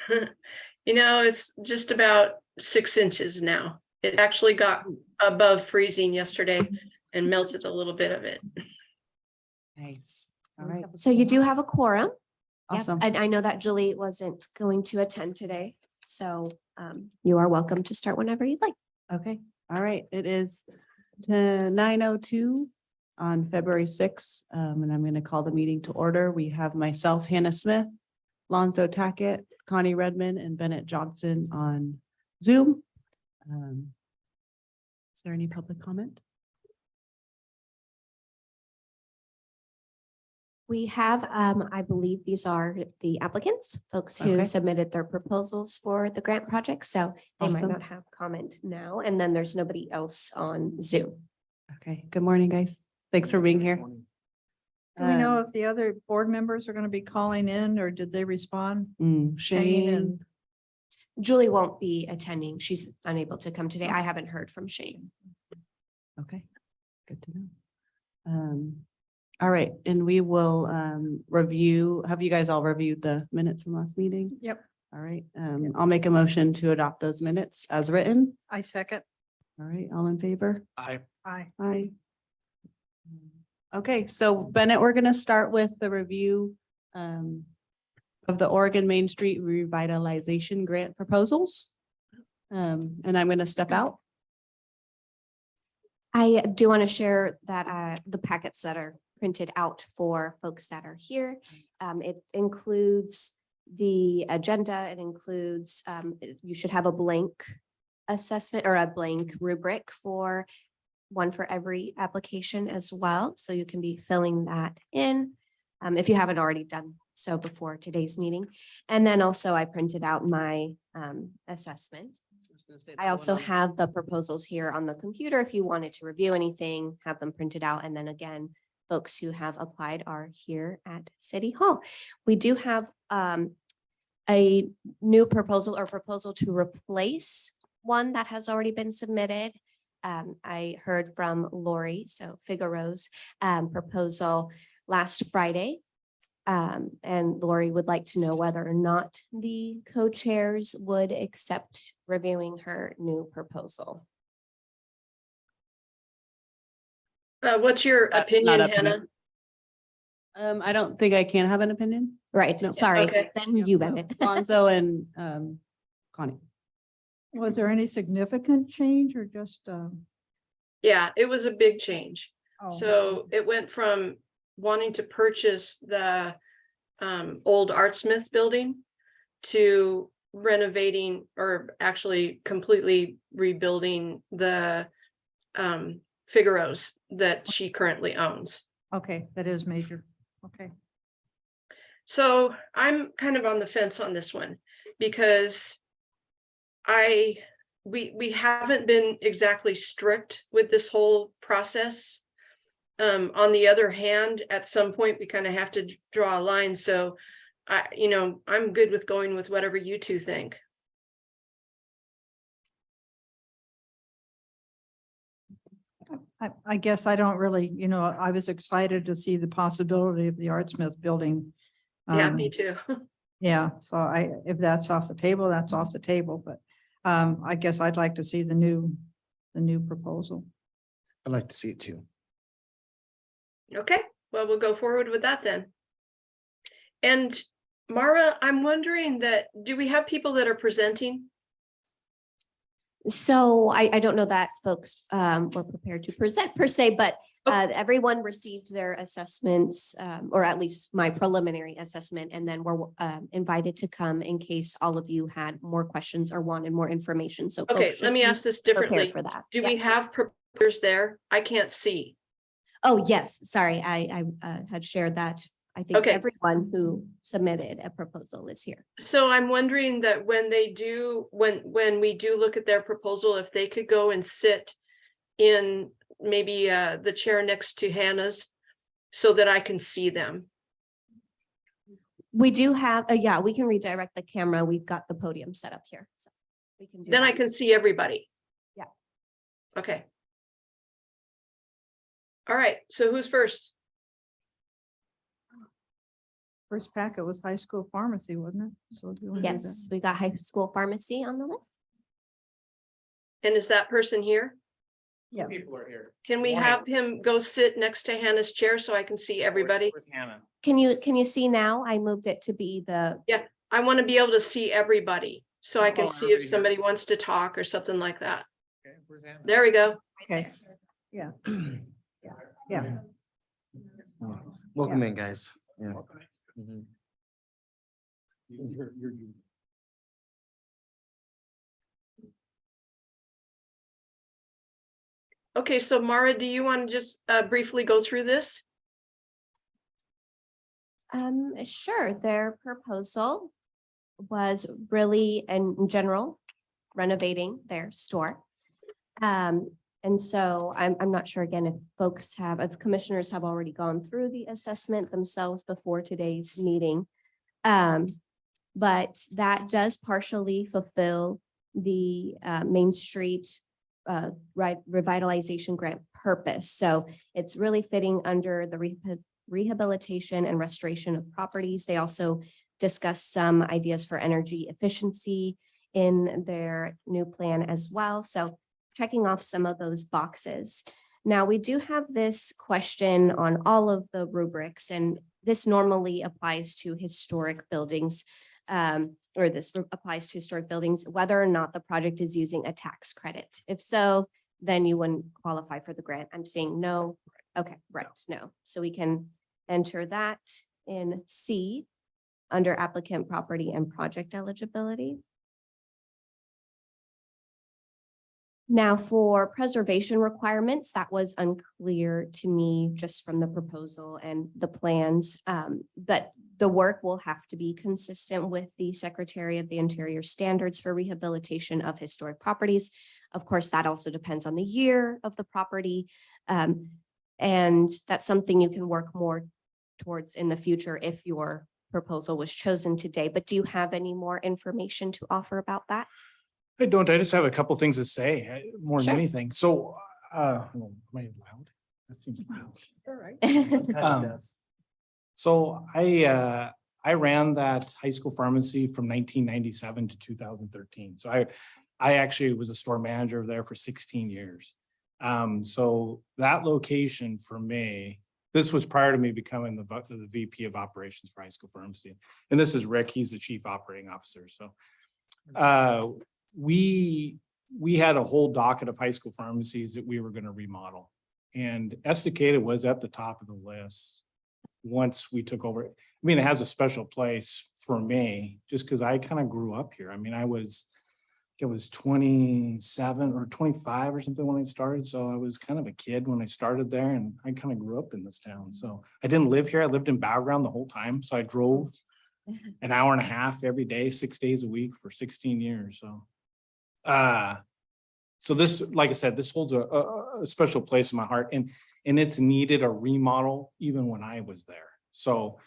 You know, it's just about 6 inches now. It actually got above freezing yesterday and melted a little bit of it. Nice. All right. So you do have a quorum. Yep, Awesome. and I know that Julie wasn't going to attend today, so you are welcome to start whenever you'd like. Okay. All right. It is 9:02 on February 6th. And I'm going to call the meeting to order. We have myself, Hannah Smith, Lonzo Tackett, Connie Redmond, and Bennett Johnson on Zoom. Is there any public comment? We have, I believe these are the applicants, folks who Okay. submitted their proposals for the grant project, so they might Awesome. not have comment now, and then there's nobody else on Zoom. Okay. Good morning, guys. Thanks for being here. Do we know if the other board members are going to be calling in or did they respond? Shane Shane and Julie won't be attending. She's unable to come today. I haven't heard from Shane. Okay, good to know. All right, and we will review, have you guys all reviewed the minutes from last meeting? Yep, All right, I'll make a motion to adopt those minutes as written. I second. All right, all in favor? Aye. Aye. Okay, so Bennett, we're gonna start with the review of the Oregon Main Street Revitalization Grant proposals. And I'm gonna step out. I do want to share that the packets that are printed out for folks that are here. It includes the agenda. It includes, you should have a blank assessment or a blank rubric for one for every application as well. So you can be filling that in if you haven't already done so before today's meeting. And then also I printed out my assessment. I also have the proposals here on the computer. If you wanted to review anything, have them printed out. And then again, folks who have applied are here at City Hall. We do have a new proposal or proposal to replace one that has already been submitted. I heard from Lori, so Figaro's proposal last Friday. And Lori would like to know whether or not the co-chairs would accept reviewing her new proposal. What's your Not opinion, up to me. Hannah? I don't think I can have an opinion. Right, No. sorry, Okay. then you, Bennett. Lonzo and Connie. Was there any significant change or just? Yeah, it was a big change. Oh, So it went from wanting to purchase the old Artsmith building to renovating or actually completely rebuilding the Figaro's that she currently owns. okay, that is major. Okay. So I'm kind of on the fence on this one because we haven't been exactly strict with this whole process. On the other hand, at some point, we kind of have to draw a line. So I'm good with going with whatever you two think. I guess I don't really, I was excited to see the possibility of the Artsmith building. Yeah, me too. Yeah, so if that's off the table, that's off the table, but I guess I'd like to see the new proposal. I'd like to see it too. Okay, well, we'll go forward with that then. And Mara, I'm wondering do we have people that are presenting? So I don't know that folks were prepared to present per se, but everyone received their assessments, or at least my preliminary assessment, and then were invited to come in case all of you had more questions or wanted more information. So Okay, folks let me should be ask this prepared differently. for that. Do Yeah. we have preparators there? I can't see. Oh, yes, sorry, I had shared that. I think Okay. everyone who submitted a proposal is here. So I'm wondering that when we do look at their proposal, if they could go and sit in maybe the chair next to Hannah's so that I can see them. We do have, yeah, we can redirect the camera. We've got the podium set up here. So we can do Then I that. can see everybody. Yeah. Okay. All right, so who's first? First packet was high school pharmacy, wasn't it? So do you wanna do that? Yes, we got high school pharmacy on the list. And is that person here? Yeah. People are here. Can we Morning. have him go sit next to Hannah's chair so I can see everybody? Where's Hannah? Can you see now? I moved it to be the, I want to be able to see everybody, so I can Oh, see everybody if somebody wants to talk or something like that. Okay, where's Hannah? There we go. Okay, yeah. Yeah, Welcome in, guys. Yeah. Mhm. Okay, so Mara, do you want to just briefly go through this? sure, their proposal was really in general renovating their store. And so I'm not sure again if commissioners have already gone through the assessment themselves before today's meeting. But that does partially fulfill the Main Street revitalization grant purpose. So it's really fitting under the rehabilitation and restoration of properties. They also discussed some ideas for energy efficiency in their new plan as well. So checking off some of those boxes. Now, we do have this question on all of the rubrics, and this normally applies to historic buildings, or this applies to historic buildings, whether or not the project is using a tax credit. If so, then you wouldn't qualify for the grant. I'm saying no. Okay, right, no. So we can enter that in C under applicant property and project eligibility. Now, for preservation requirements, that was unclear to me just from the proposal and the plans. But the work will have to be consistent with the Secretary of the Interior standards for rehabilitation of historic properties. Of course, that also depends on the year of the property. And that's something you can work more towards in the future if your proposal was chosen today. But do you have any more information to offer about that? I don't, I just have a couple things to say, more than Sure. anything. So, am I loud? That seems loud. all right. So I ran that high school pharmacy from 1997 to 2013. So I actually was a store manager there for 16 years. So that location for me, this was prior to me becoming the VP of operations for high school pharmacy. And this is Rick, he's the chief operating officer. So we had a whole docket of high school pharmacies that we were going to remodel. And Estacada was at the top of the list once we took over. I mean, it has a special place for me just because I kind of grew up here. I mean, it was 27 or 25 or something when I started. So I was kind of a kid when I started there, and I kind of grew up in this town. So I didn't live here. I lived in Battleground the whole time. So I drove an hour and a half every day, 6 days a week for 16 years. So this, like I said, this holds a special place in my heart, and it's needed a remodel even when I was there. So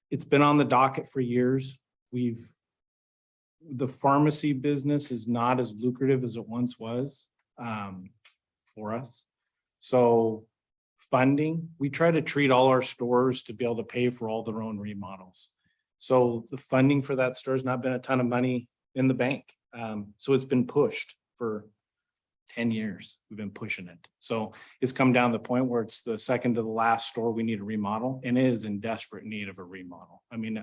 it's been on the docket for years. The pharmacy business is not as lucrative as it once was for us. So funding, we try to treat all our stores to be able to pay for all their own remodels. So the funding for that store has not been a ton of money in the bank. So it's been pushed for 10 years. We've been pushing it. So it's come down to the point where it's the second to the last store we need to remodel, and it is in desperate need of a remodel. I mean,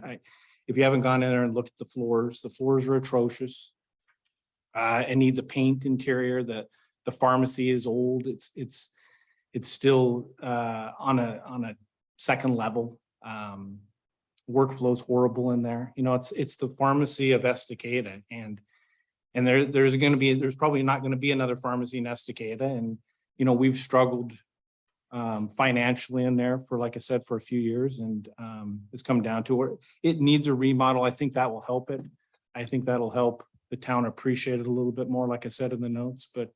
if you haven't gone in there and looked at the floors are atrocious. It needs a paint interior. The pharmacy is old. It's still on a second level. Workflow's horrible in there. You know, it's the pharmacy of Estacada, and there's probably not going to be another pharmacy in Estacada. And, you know, we've struggled financially in there for, like I said, for a few years, and it's come down to where it needs a remodel. I think that will help it. I think that'll help the town appreciate it a little bit more, like I said in the notes. But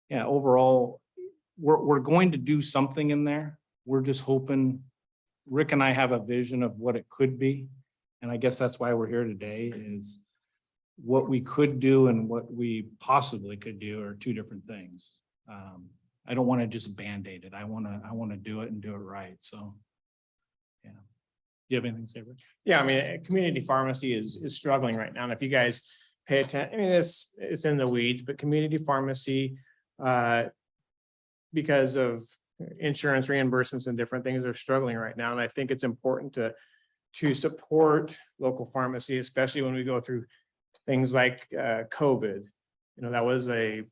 yeah, overall, we're going to do something in there. We're just hoping. Rick and I have a vision of what it could be, and I guess that's why we're here today, is what we could do and what we possibly could do are two different things. I don't want to just Band-Aid it. I want to do it and do it right. So, yeah. You have anything to say, Rick? Yeah, I mean, community pharmacy is struggling right now. And if you guys pay attention, I mean, it's in the weeds, but community pharmacy, because of insurance reimbursements and different things are struggling right now. And I think it's important to support local pharmacy, especially when we go through things like COVID. You know, that was a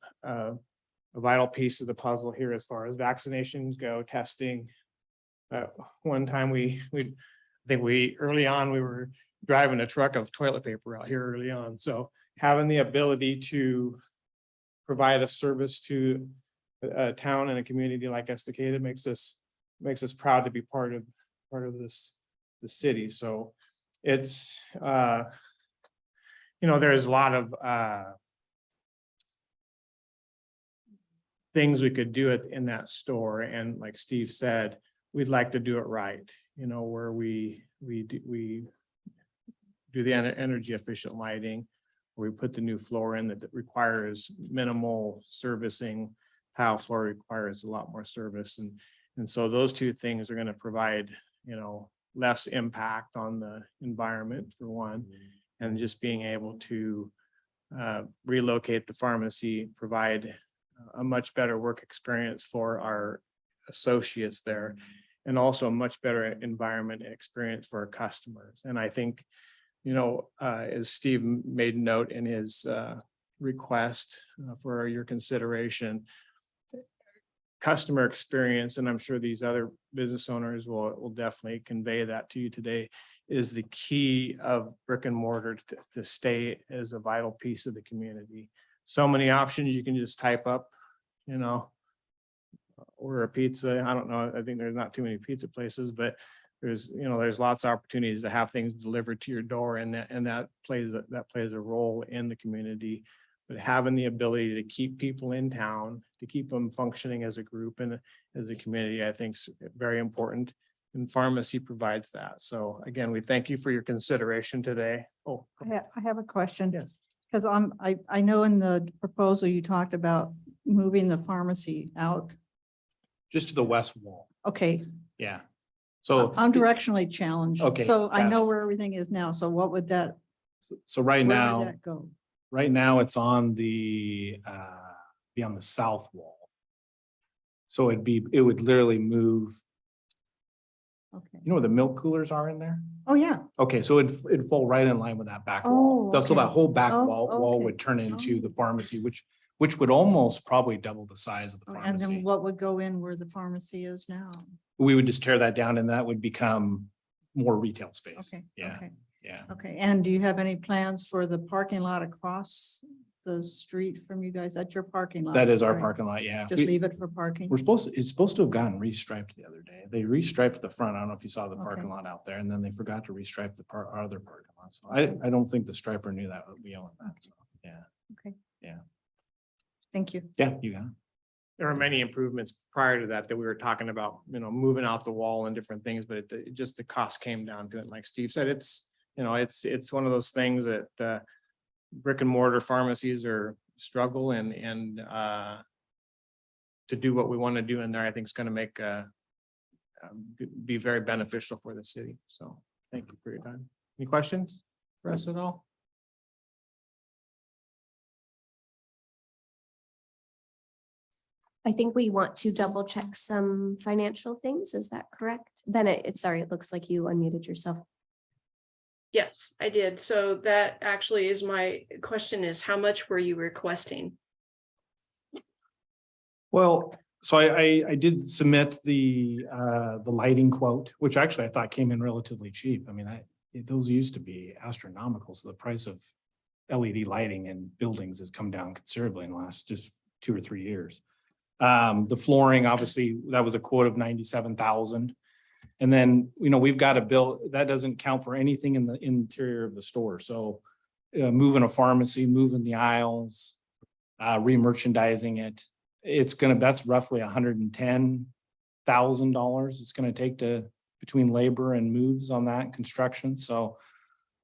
vital piece of the puzzle here as far as vaccinations go, testing. One time I think early on, we were driving a truck of toilet paper out here early on. So having the ability to provide a service to a town and a community like Estacada makes us proud to be part of the city. So it's there's a lot of things we could do in that store, and like Steve said, we'd like to do it right, where we do the energy efficient lighting, where we put the new floor in that requires minimal servicing. Tile floor requires a lot more service, and so those two things are going to provide less impact on the environment for one, and just being able to relocate the pharmacy, provide a much better work experience for our associates there, and also a much better environment experience for our customers. And I think, as Steve made note in his request for your consideration, customer experience, and I'm sure these other business owners will definitely convey that to you today, is the key of brick and mortar to stay as a vital piece of the community. So many options. You can just type up, order a pizza. I don't know. I think there's not too many pizza places, but there's lots of opportunities to have things delivered to your door, and that plays a role in the community. But having the ability to keep people in town, to keep them functioning as a group and as a community, I think is very important. And pharmacy provides that. So again, we thank you for your consideration today. Oh, I have a question. yes. Because I know in the proposal you talked about moving the pharmacy out. Just to the west wall. Okay, Yeah. So, I'm directionally challenged. Okay, So I got know where everything is now. So what would that, so right where would now, that go? it's on be on the south wall. So it would literally move, Okay. where the milk coolers are in there? Oh, yeah. Okay, so it'd fall right in line with that back wall. Oh, So okay. that whole back Oh, wall okay. would turn into Oh. the pharmacy, which would almost probably double the size of the And pharmacy. then what would go in where the pharmacy is now? We would just tear that down and that would become more retail space. Okay. Yeah, Okay. yeah. Okay. And do you have any plans for the parking lot across the street from you guys? That's your parking lot. That is our right? parking lot, yeah. Just leave it for parking? It's supposed to have gotten restriped the other day. They restriped the front. I don't know if you saw the parking Okay. lot out there, and then they forgot to restripe our other parking lot. So I don't think the striper knew that we owned that. So, yeah. Okay. Yeah. Thank you. Yeah, you got it. There were many improvements prior to that we were talking about, moving out the wall and different things, but it just the cost came down to it. Like Steve said, it's one of those things that brick and mortar pharmacies are struggle and to do what we want to do in there, I think is going to make be very beneficial for the city. So thank you for your time. Any questions for us at all? I think we want to double check some financial things. Is that correct? Bennett, it looks like you unmuted yourself. Yes, I did. So that actually is my question, is how much were you requesting? Well, so I did submit the lighting quote, which actually I thought came in relatively cheap. I mean, those used to be astronomical. So the price of LED lighting in buildings has come down considerably in the last just 2 or 3 years. The flooring, obviously, that was a quote of 97,000. And then, we've got a bill that doesn't count for anything in the interior of the store. So moving a pharmacy, moving the aisles, re-merchandising it, that's roughly $110,000. It's going to take between labor and moves on that construction. So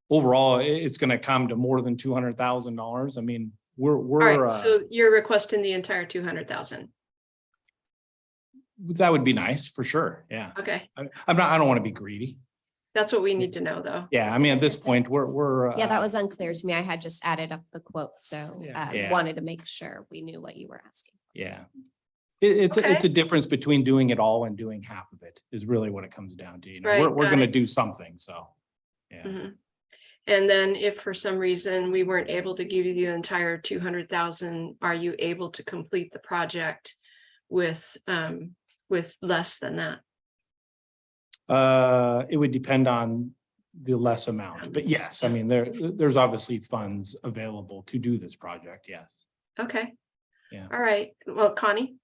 overall, it's going to come to more than $200,000. I mean, All right, so you're requesting the entire 200,000. that would be nice for sure. Yeah. Okay, I don't want to be greedy. That's what we need to know, though. Yeah, I mean, at this point, we're. Yeah, that was unclear to me. I had just added up the quote, so Yeah. Yeah. wanted to make sure we knew what you were asking. Yeah. It's a Okay. difference between doing it all and doing half of it is really what it comes down to. You know, Right, we're got gonna it. do something, so. Yeah, Mhm. And then if for some reason we weren't able to give you the entire 200,000, are you able to complete the project with less than that? it would depend on the less amount, but yes, I mean, there's obviously funds available to do this project, yes. Okay. Yeah. All right. Well, Connie?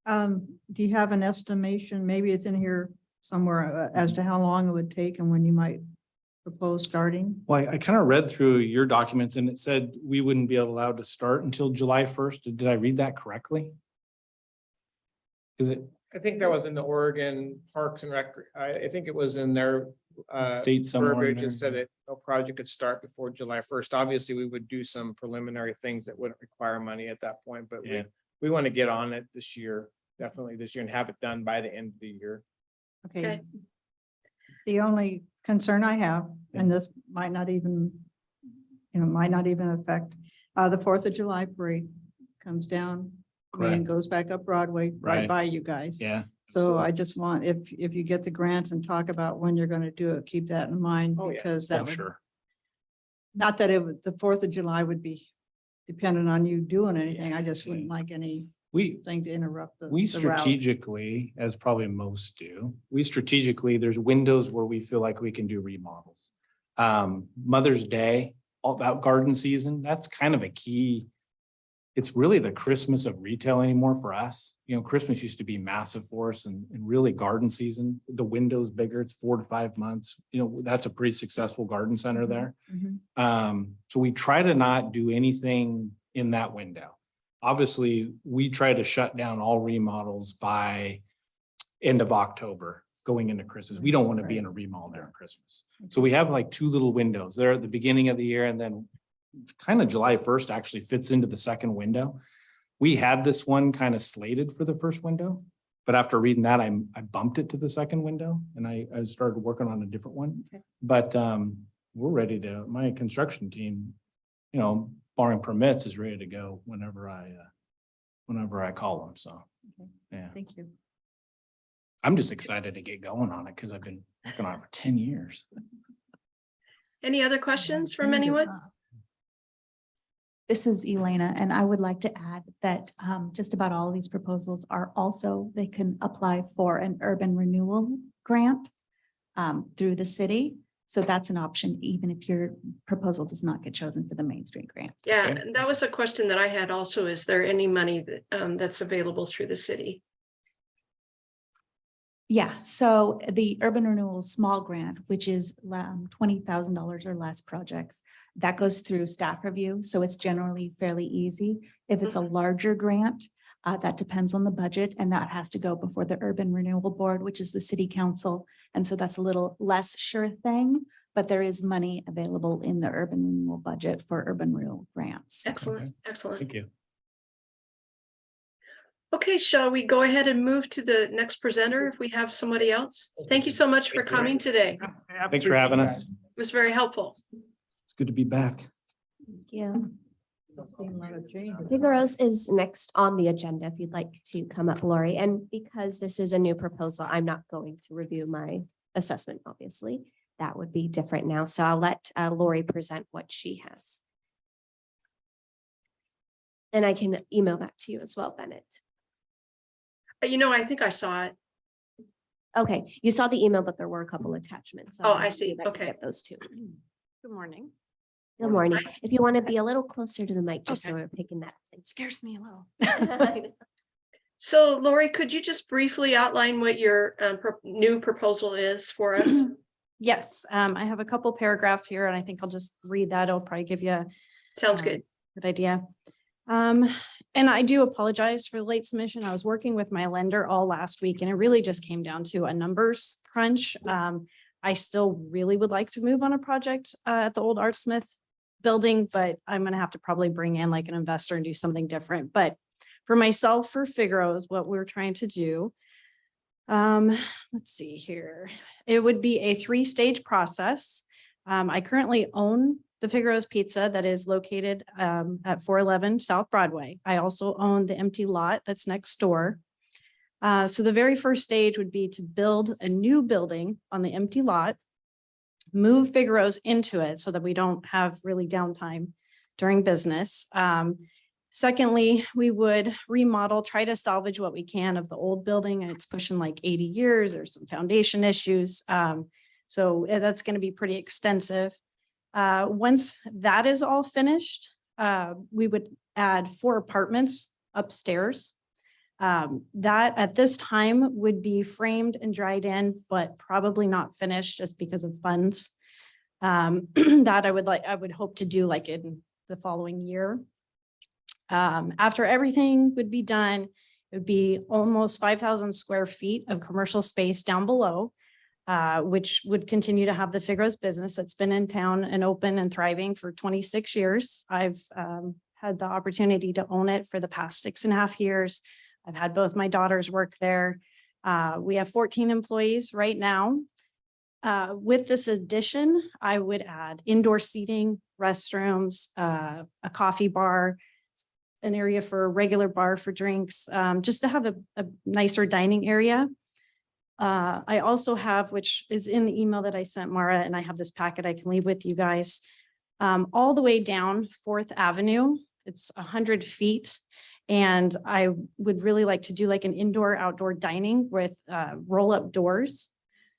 Do you have an estimation? Maybe it's in here somewhere as to how long it would take and when you might propose starting? Well, I kind of read through your documents and it said we wouldn't be allowed to start until July 1st. Did I read that correctly? Is it I think that was in the Oregon Parks and Rec, I think it was in their state somewhere? in verbiage there? and said that no project could start before July 1st. Obviously, we would do some preliminary things that wouldn't require money at that point, but Yeah. we want to get on it this year, definitely this year, and have it done by the end of the year. Okay. Okay. The only concern I have, and this might not even, might not even affect, the 4th of July parade comes down and goes back up Broadway, right Right. by you guys. Yeah, So I just want, if you get the grant and talk about when you're gonna do it, keep that in mind, Oh, yeah. because that oh, would, sure. not that it would, the 4th of July would be dependent on you doing anything. I just wouldn't like anything We, to interrupt the. we the route. strategically, as probably most do, there's windows where we feel like we can do remodels. Mother's Day, all that garden season, that's kind of a key. It's really the Christmas of retail anymore for us. You know, Christmas used to be massive for us and really garden season, the window's bigger, it's 4 to 5 months. You know, that's a pretty successful garden center there. Mhm. So we try to not do anything in that window. Obviously, we try to shut down all remodels by end of October, going into Christmas. We don't want to be in a remodel during Christmas. So we have like 2 little windows there at the beginning of the year, and then kind of July 1st actually fits into the second window. We had this one kind of slated for the first window, but after reading that, I bumped it to the second window and I started working on a different one. Okay. But we're ready to, my construction team, barring permits, is ready to go whenever I call them. So, Okay. yeah, Thank you. I'm just excited to get going on it because I've been working on it for 10 years. Any other questions from anyone? This is Elena, and I would like to add that just about all of these proposals are also, they can apply for an urban renewal grant through the city. So that's an option, even if your proposal does not get chosen for the Main Street grant. Yeah, Okay. and that was a question that I had also. Is there any money that that's available through the city? Yeah, so the urban renewal small grant, which is $20,000 or less projects, that goes through staff review. So it's generally fairly easy. If it's a larger grant, that depends on the budget, and that has to go before the Urban Renewal Board, which is the city council. And so that's a little less sure thing, but there is money available in the urban renewal budget for urban renewal grants. Excellent, excellent. Thank you. Okay, shall we go ahead and move to the next presenter if we have somebody else? Thank you so much for coming today. It Thanks for having us. was very helpful. It's good to be back. Yeah. There's been a lot of change. Figueros is next on the agenda if you'd like to come up, Lori. And because this is a new proposal, I'm not going to review my assessment, obviously. That would be different now. So I'll let Lori present what she has. And I can email that to you as well, Bennett. I think I saw it. Okay, you saw the email, but there were a couple attachments. Oh, I see. If can Okay. Get those two. Good morning. Good morning. If you want to be a little closer to the mic, just so Okay. we're picking that. It scares me a little. So Lori, could you just briefly outline what your new proposal is for us? Yes, I have a couple paragraphs here and I think I'll just read that. It'll probably give you a Sounds good. good idea. And I do apologize for the late submission. I was working with my lender all last week and it really just came down to a numbers crunch. I still really would like to move on a project at the old Artsmith building, but I'm gonna have to probably bring in like an investor and do something different. But for myself, for Figueroa, what we're trying to do Let's see here. It would be a 3-stage process. I currently own the Figaro's Pizza that is located at 411 South Broadway. I also own the empty lot that's next door. So the very first stage would be to build a new building on the empty lot, move Figaro's into it so that we don't have really downtime during business. Secondly, we would remodel, try to salvage what we can of the old building. It's pushing like 80 years. There's some foundation issues. So that's going to be pretty extensive. Once that is all finished, we would add 4 apartments upstairs. That at this time would be framed and dried in, but probably not finished just because of funds. That I would hope to do like in the following year. After everything would be done, it would be almost 5,000 square feet of commercial space down below, which would continue to have the Figaro's business that's been in town and open and thriving for 26 years. I've had the opportunity to own it for the past 6.5 years. I've had both my daughters work there. We have 14 employees right now. With this addition, I would add indoor seating, restrooms, a coffee bar, an area for a regular bar for drinks, just to have a nicer dining area. I also have, which is in the email that I sent Mara, and I have this packet I can leave with you guys, all the way down 4th Avenue. It's 100 feet. And I would really like to do like an indoor outdoor dining with roll up doors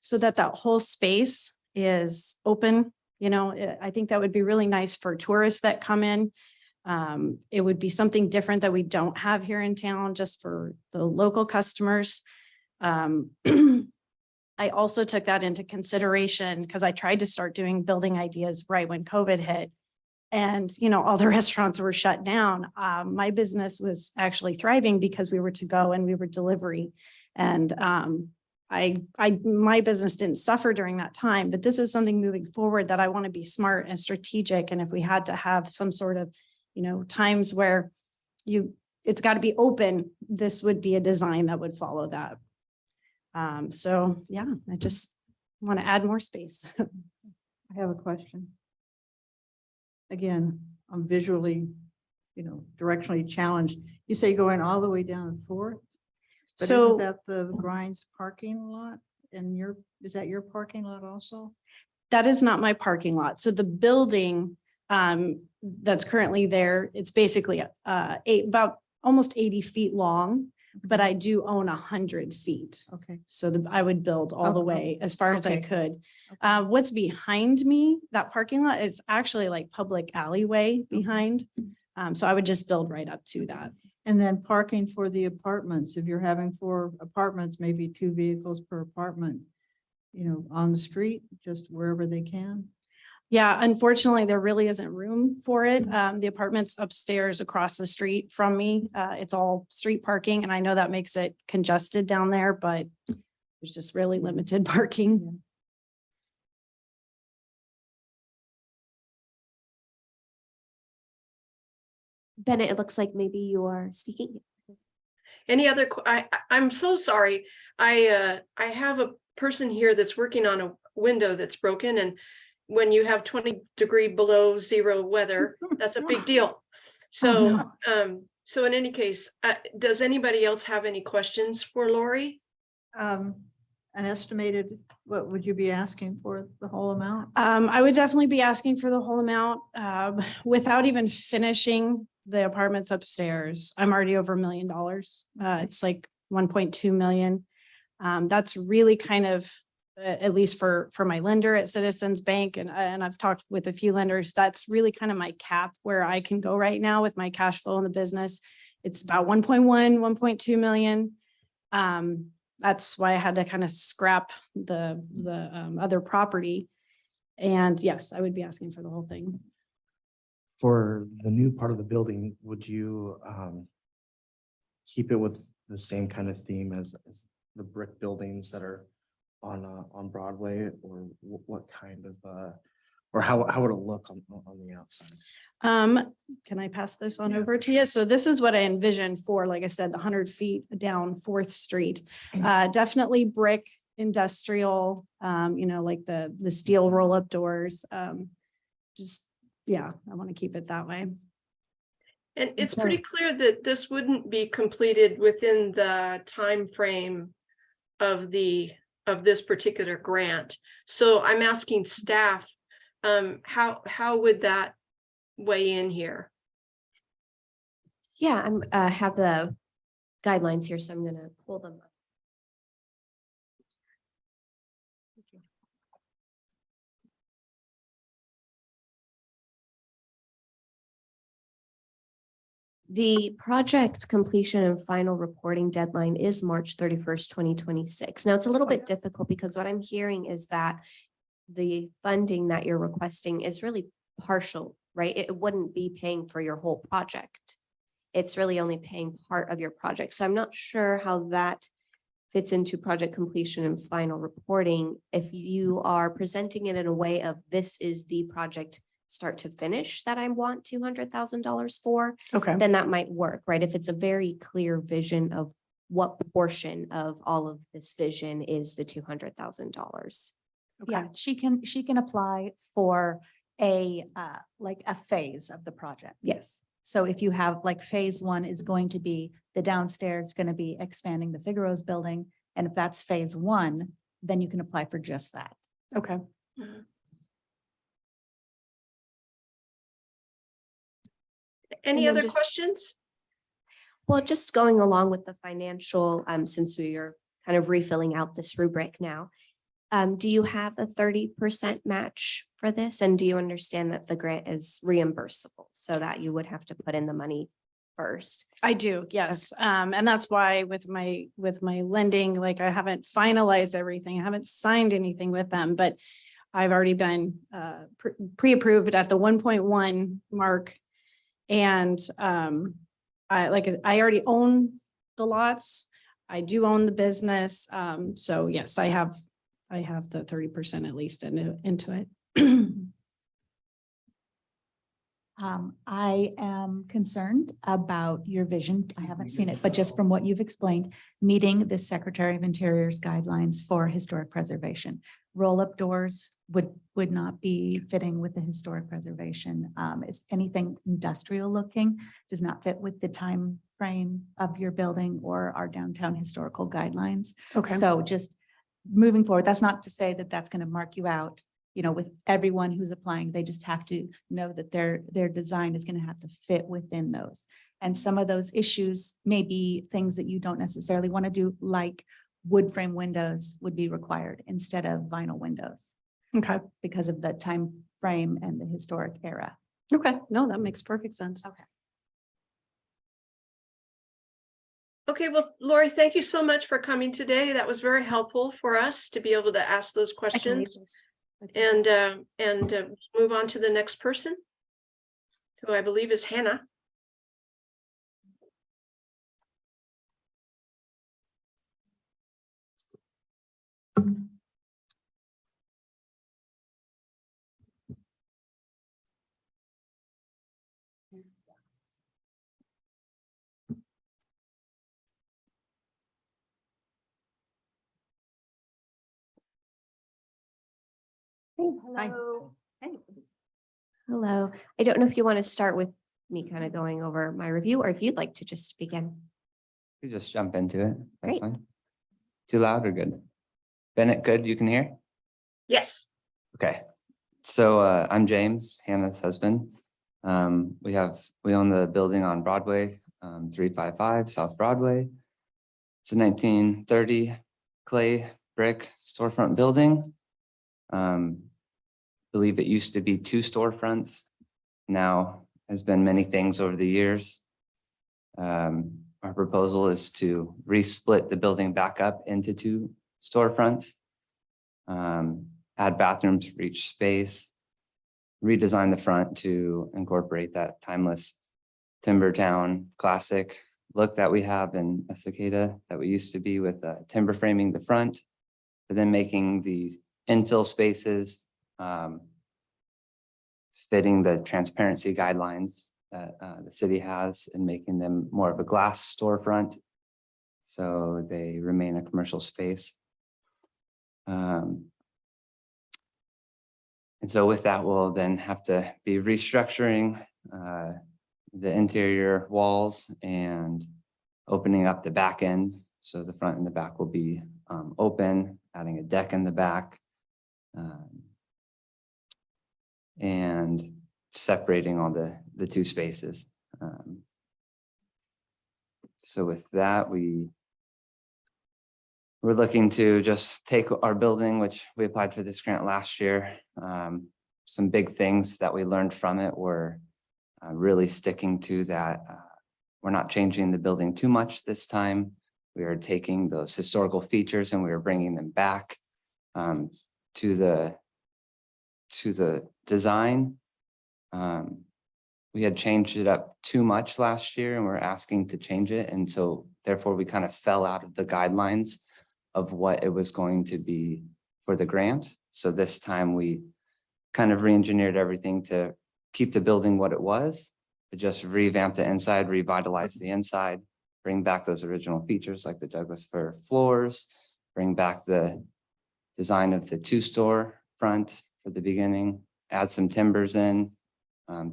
so that that whole space is open. You know, I think that would be really nice for tourists that come in. It would be something different that we don't have here in town just for the local customers. I also took that into consideration because I tried to start doing building ideas right when COVID hit. And, you know, all the restaurants were shut down. My business was actually thriving because we were to go and we were delivery. And my business didn't suffer during that time, but this is something moving forward that I want to be smart and strategic. And if we had to have some sort of, you know, times where it's got to be open, this would be a design that would follow that. So yeah, I just want to add more space. I have a question. Again, I'm visually, you know, directionally challenged. You say going all the way down to 4th? But So isn't that the Grinds parking lot? And is that your parking lot also? that is not my parking lot. So the building that's currently there, it's basically about almost 80 feet long, but I do own 100 feet. Okay. So I would build all the Oh, way as far as I okay. could. What's behind me, that parking lot is actually like public alleyway behind. So I would just build right up to that. And then parking for the apartments, if you're having 4 apartments, maybe 2 vehicles per apartment, you know, on the street, just wherever they can. Yeah, unfortunately, there really isn't room for it. The apartments upstairs across the street from me, it's all street parking, and I know that makes it congested down there, but there's just really limited parking. Bennett, it looks like maybe you are speaking. Any other, I'm so sorry. I have a person here that's working on a window that's broken, and when you have 20 below zero weather, that's a big deal. So, so in any case, does anybody else have any questions for Lori? An estimated, what would you be asking for the whole amount? I would definitely be asking for the whole amount, without even finishing the apartments upstairs. I'm already over $1 million. It's like 1.2 million. That's really kind of, at least for my lender at Citizens Bank, and I've talked with a few lenders, that's really kind of my cap where I can go right now with my cash flow in the business. It's about 1.1, 1.2 million. That's why I had to kind of scrap the other property. And yes, I would be asking for the whole thing. For the new part of the building, would you keep it with the same kind of theme as the brick buildings that are on Broadway, or what kind of Or how would it look on the outside? Can I pass this on over to you? So this is what I envisioned for, like I said, the 100 feet down Fourth Street. Definitely brick industrial, like the steel roll-up doors. Just, yeah, I want to keep it that way. And it's so- pretty clear that this wouldn't be completed within the time frame of this particular grant. So I'm asking staff, how would that weigh in here? Yeah, I'm have the guidelines here, so I'm gonna pull them up. The project completion and final reporting deadline is March 31st, 2026. Now, it's a little bit difficult because what I'm hearing is that the funding that you're requesting is really partial, right? It wouldn't be paying for your whole project. It's really only paying part of your project. So I'm not sure how that fits into project completion and final reporting. If you are presenting it in a way of this is the project start to finish that I want $200,000 for, Okay. then that might work, right? If it's a very clear vision of what portion of all of this vision is the $200,000. Yeah, she can apply for a, like a phase of the project. Yes. So if you have like phase one is going to be the downstairs going to be expanding the Figaro's building. And if that's phase one, then you can apply for just that. Okay. Any then other just- questions? Well, just going along with the financial, since we are kind of refilling out this rubric now. Do you have a 30% match for this? And do you understand that the grant is reimbursable so that you would have to put in the money first? I do, yes. And that's why with my lending, like I haven't finalized everything. I haven't signed anything with them, but I've already been pre-approved at the 1.1 mark. And I already own the lots. I do own the business. So yes, I have the 30% at least into it. I am concerned about your vision. I haven't seen it, but just from what you've explained, meeting the Secretary of Interior's guidelines for historic preservation. Roll-up doors would not be fitting with the historic preservation. Is anything industrial looking, does not fit with the time frame of your building or our downtown historical guidelines. Okay. So just moving forward, that's not to say that that's going to mark you out. With everyone who's applying, they just have to know that their design is going to have to fit within those. And some of those issues may be things that you don't necessarily want to do, like wood frame windows would be required instead of vinyl windows Okay. because of the time frame and the historic era. Okay. No, that makes perfect sense. Okay. Okay, well, Lori, thank you so much for coming today. That was very helpful for us to be able to ask those I can leave questions. this. And move on to the next person, who I believe is Hannah. Hello. Hello. I don't know if you want to start with me kind of going over my review or if you'd like to just begin. You just jump into it. That's Great. fine. Too loud or good? Bennett, good? You can hear? Yes. Okay. So I'm James, Hannah's husband. We own the building on Broadway, 355 South Broadway. It's a 1930 clay brick storefront building. Believe it used to be 2 storefronts. Now has been many things over the years. Our proposal is to resplit the building back up into 2 storefronts. Add bathrooms for each space, redesign the front to incorporate that timeless timber town classic look that we have in Estacada that we used to be with timber framing the front, but then making these infill spaces fitting the transparency guidelines that the city has and making them more of a glass storefront. So they remain a commercial space. And so with that, we'll then have to be restructuring the interior walls and opening up the back end. So the front and the back will be open, adding a deck in the back. And separating all the two spaces. So with that, we're looking to just take our building, which we applied for this grant last year. Some big things that we learned from it were really sticking to that. We're not changing the building too much this time. We are taking those historical features and we are bringing them back to the design. We had changed it up too much last year and we're asking to change it. And so therefore we kind of fell out of the guidelines of what it was going to be for the grant. So this time we kind of re-engineered everything to keep the building what it was, to just revamp the inside, revitalize the inside, bring back those original features like the Douglas fir floors, bring back the design of the two-store front for the beginning, add some timbers in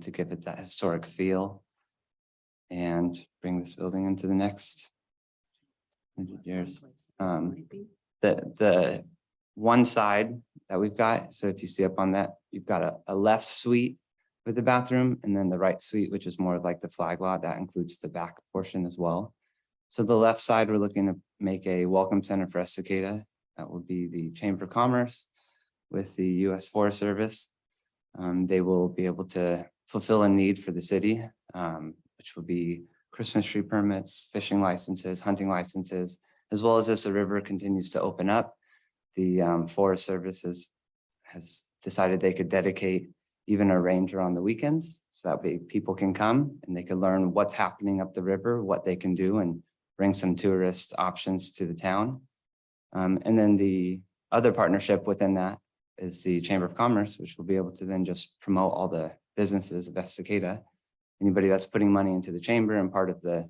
to give it that historic feel and bring this building into the next 100 years. The one side that we've got, so if you see up on that, you've got a left suite with the bathroom and then the right suite, which is more like the flag lot, that includes the back portion as well. So the left side, we're looking to make a welcome center for Estacada. That will be the Chamber of Commerce with the U.S. Forest Service. They will be able to fulfill a need for the city, which will be Christmas tree permits, fishing licenses, hunting licenses, as well as the river continues to open up. The Forest Service has decided they could dedicate even a ranger on the weekends. So that way people can come and they can learn what's happening up the river, what they can do and bring some tourist options to the town. And then the other partnership within that is the Chamber of Commerce, which will be able to then just promote all the businesses of Estacada. Anybody that's putting money into the chamber and part of the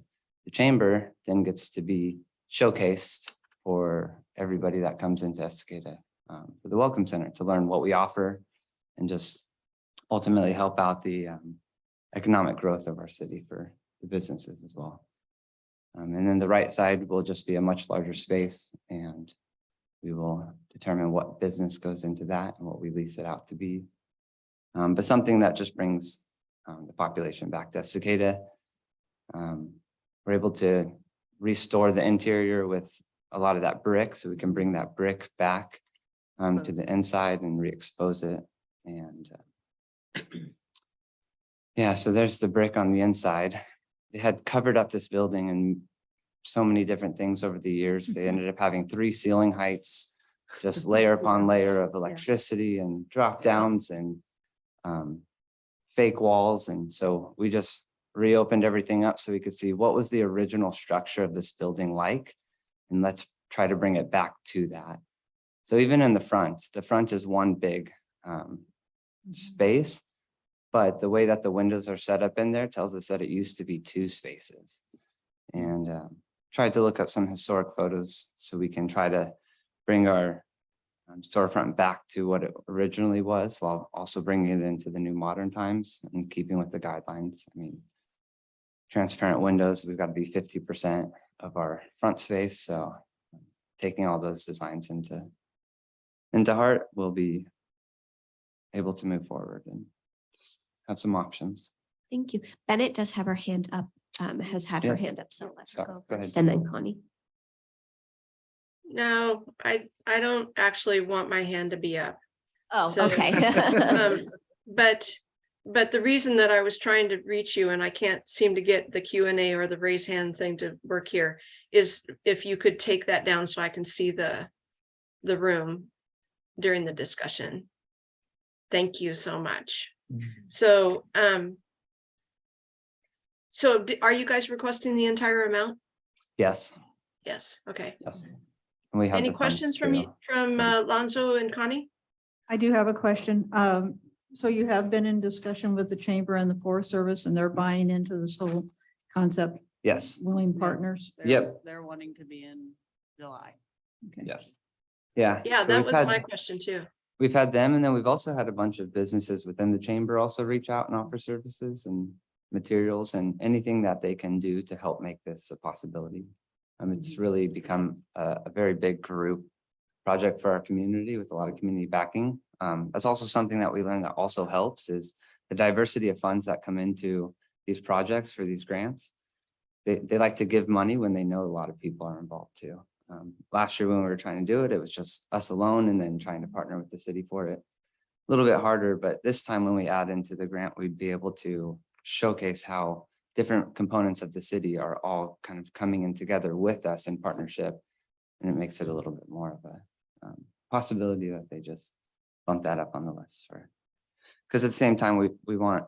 chamber then gets to be showcased for everybody that comes into Estacada for the Welcome Center to learn what we offer and just ultimately help out the economic growth of our city for the businesses as well. And then the right side will just be a much larger space and we will determine what business goes into that and what we lease it out to be. But something that just brings the population back to Estacada. We're able to restore the interior with a lot of that brick, so we can bring that brick back to the inside and re-expose it. And yeah, so there's the brick on the inside. They had covered up this building and so many different things over the years. They ended up having 3 ceiling heights, just layer upon layer of electricity and drop downs and fake walls. And so we just reopened everything up so we could see what was the original structure of this building like, and let's try to bring it back to that. So even in the front is one big space, but the way that the windows are set up in there tells us that it used to be 2 spaces. And tried to look up some historic photos so we can try to bring our storefront back to what it originally was while also bringing it into the new modern times and keeping with the guidelines. I mean, transparent windows, we've got to be 50% of our front space. So taking all those designs into heart, we'll be able to move forward and just have some options. Thank you. Bennett does have her hand up, has had her Yes. hand up, so let's So, go go ahead. first and then Connie. No, I don't actually want my hand to be up. Oh, So, okay. But the reason that I was trying to reach you and I can't seem to get the Q&A or the raise hand thing to work here is if you could take that down so I can see the room during the discussion. Thank you so much. So, are you guys requesting the entire amount? Yes, Yes, okay. yes. And we have Any the funds questions from you, too. from Lonzo and Connie? I do have a question. So you have been in discussion with the chamber and the Forest Service, and they're buying into this whole concept, Yes, willing partners? Yep. They're wanting to be in July. Okay. yes. Yeah. Yeah, so that we've was had- my question too. We've had them, and then we've also had a bunch of businesses within the chamber also reach out and offer services and materials and anything that they can do to help make this a possibility. It's really become a very big group project for our community with a lot of community backing. That's also something that we learned that also helps is the diversity of funds that come into these projects for these grants. They like to give money when they know a lot of people are involved too. Last year when we were trying to do it, it was just us alone and then trying to partner with the city for it. A little bit harder, but this time when we add into the grant, we'd be able to showcase how different components of the city are all kind of coming in together with us in partnership. And it makes it a little bit more of a possibility that they just bump that up on the list for. Because at the same time, we want,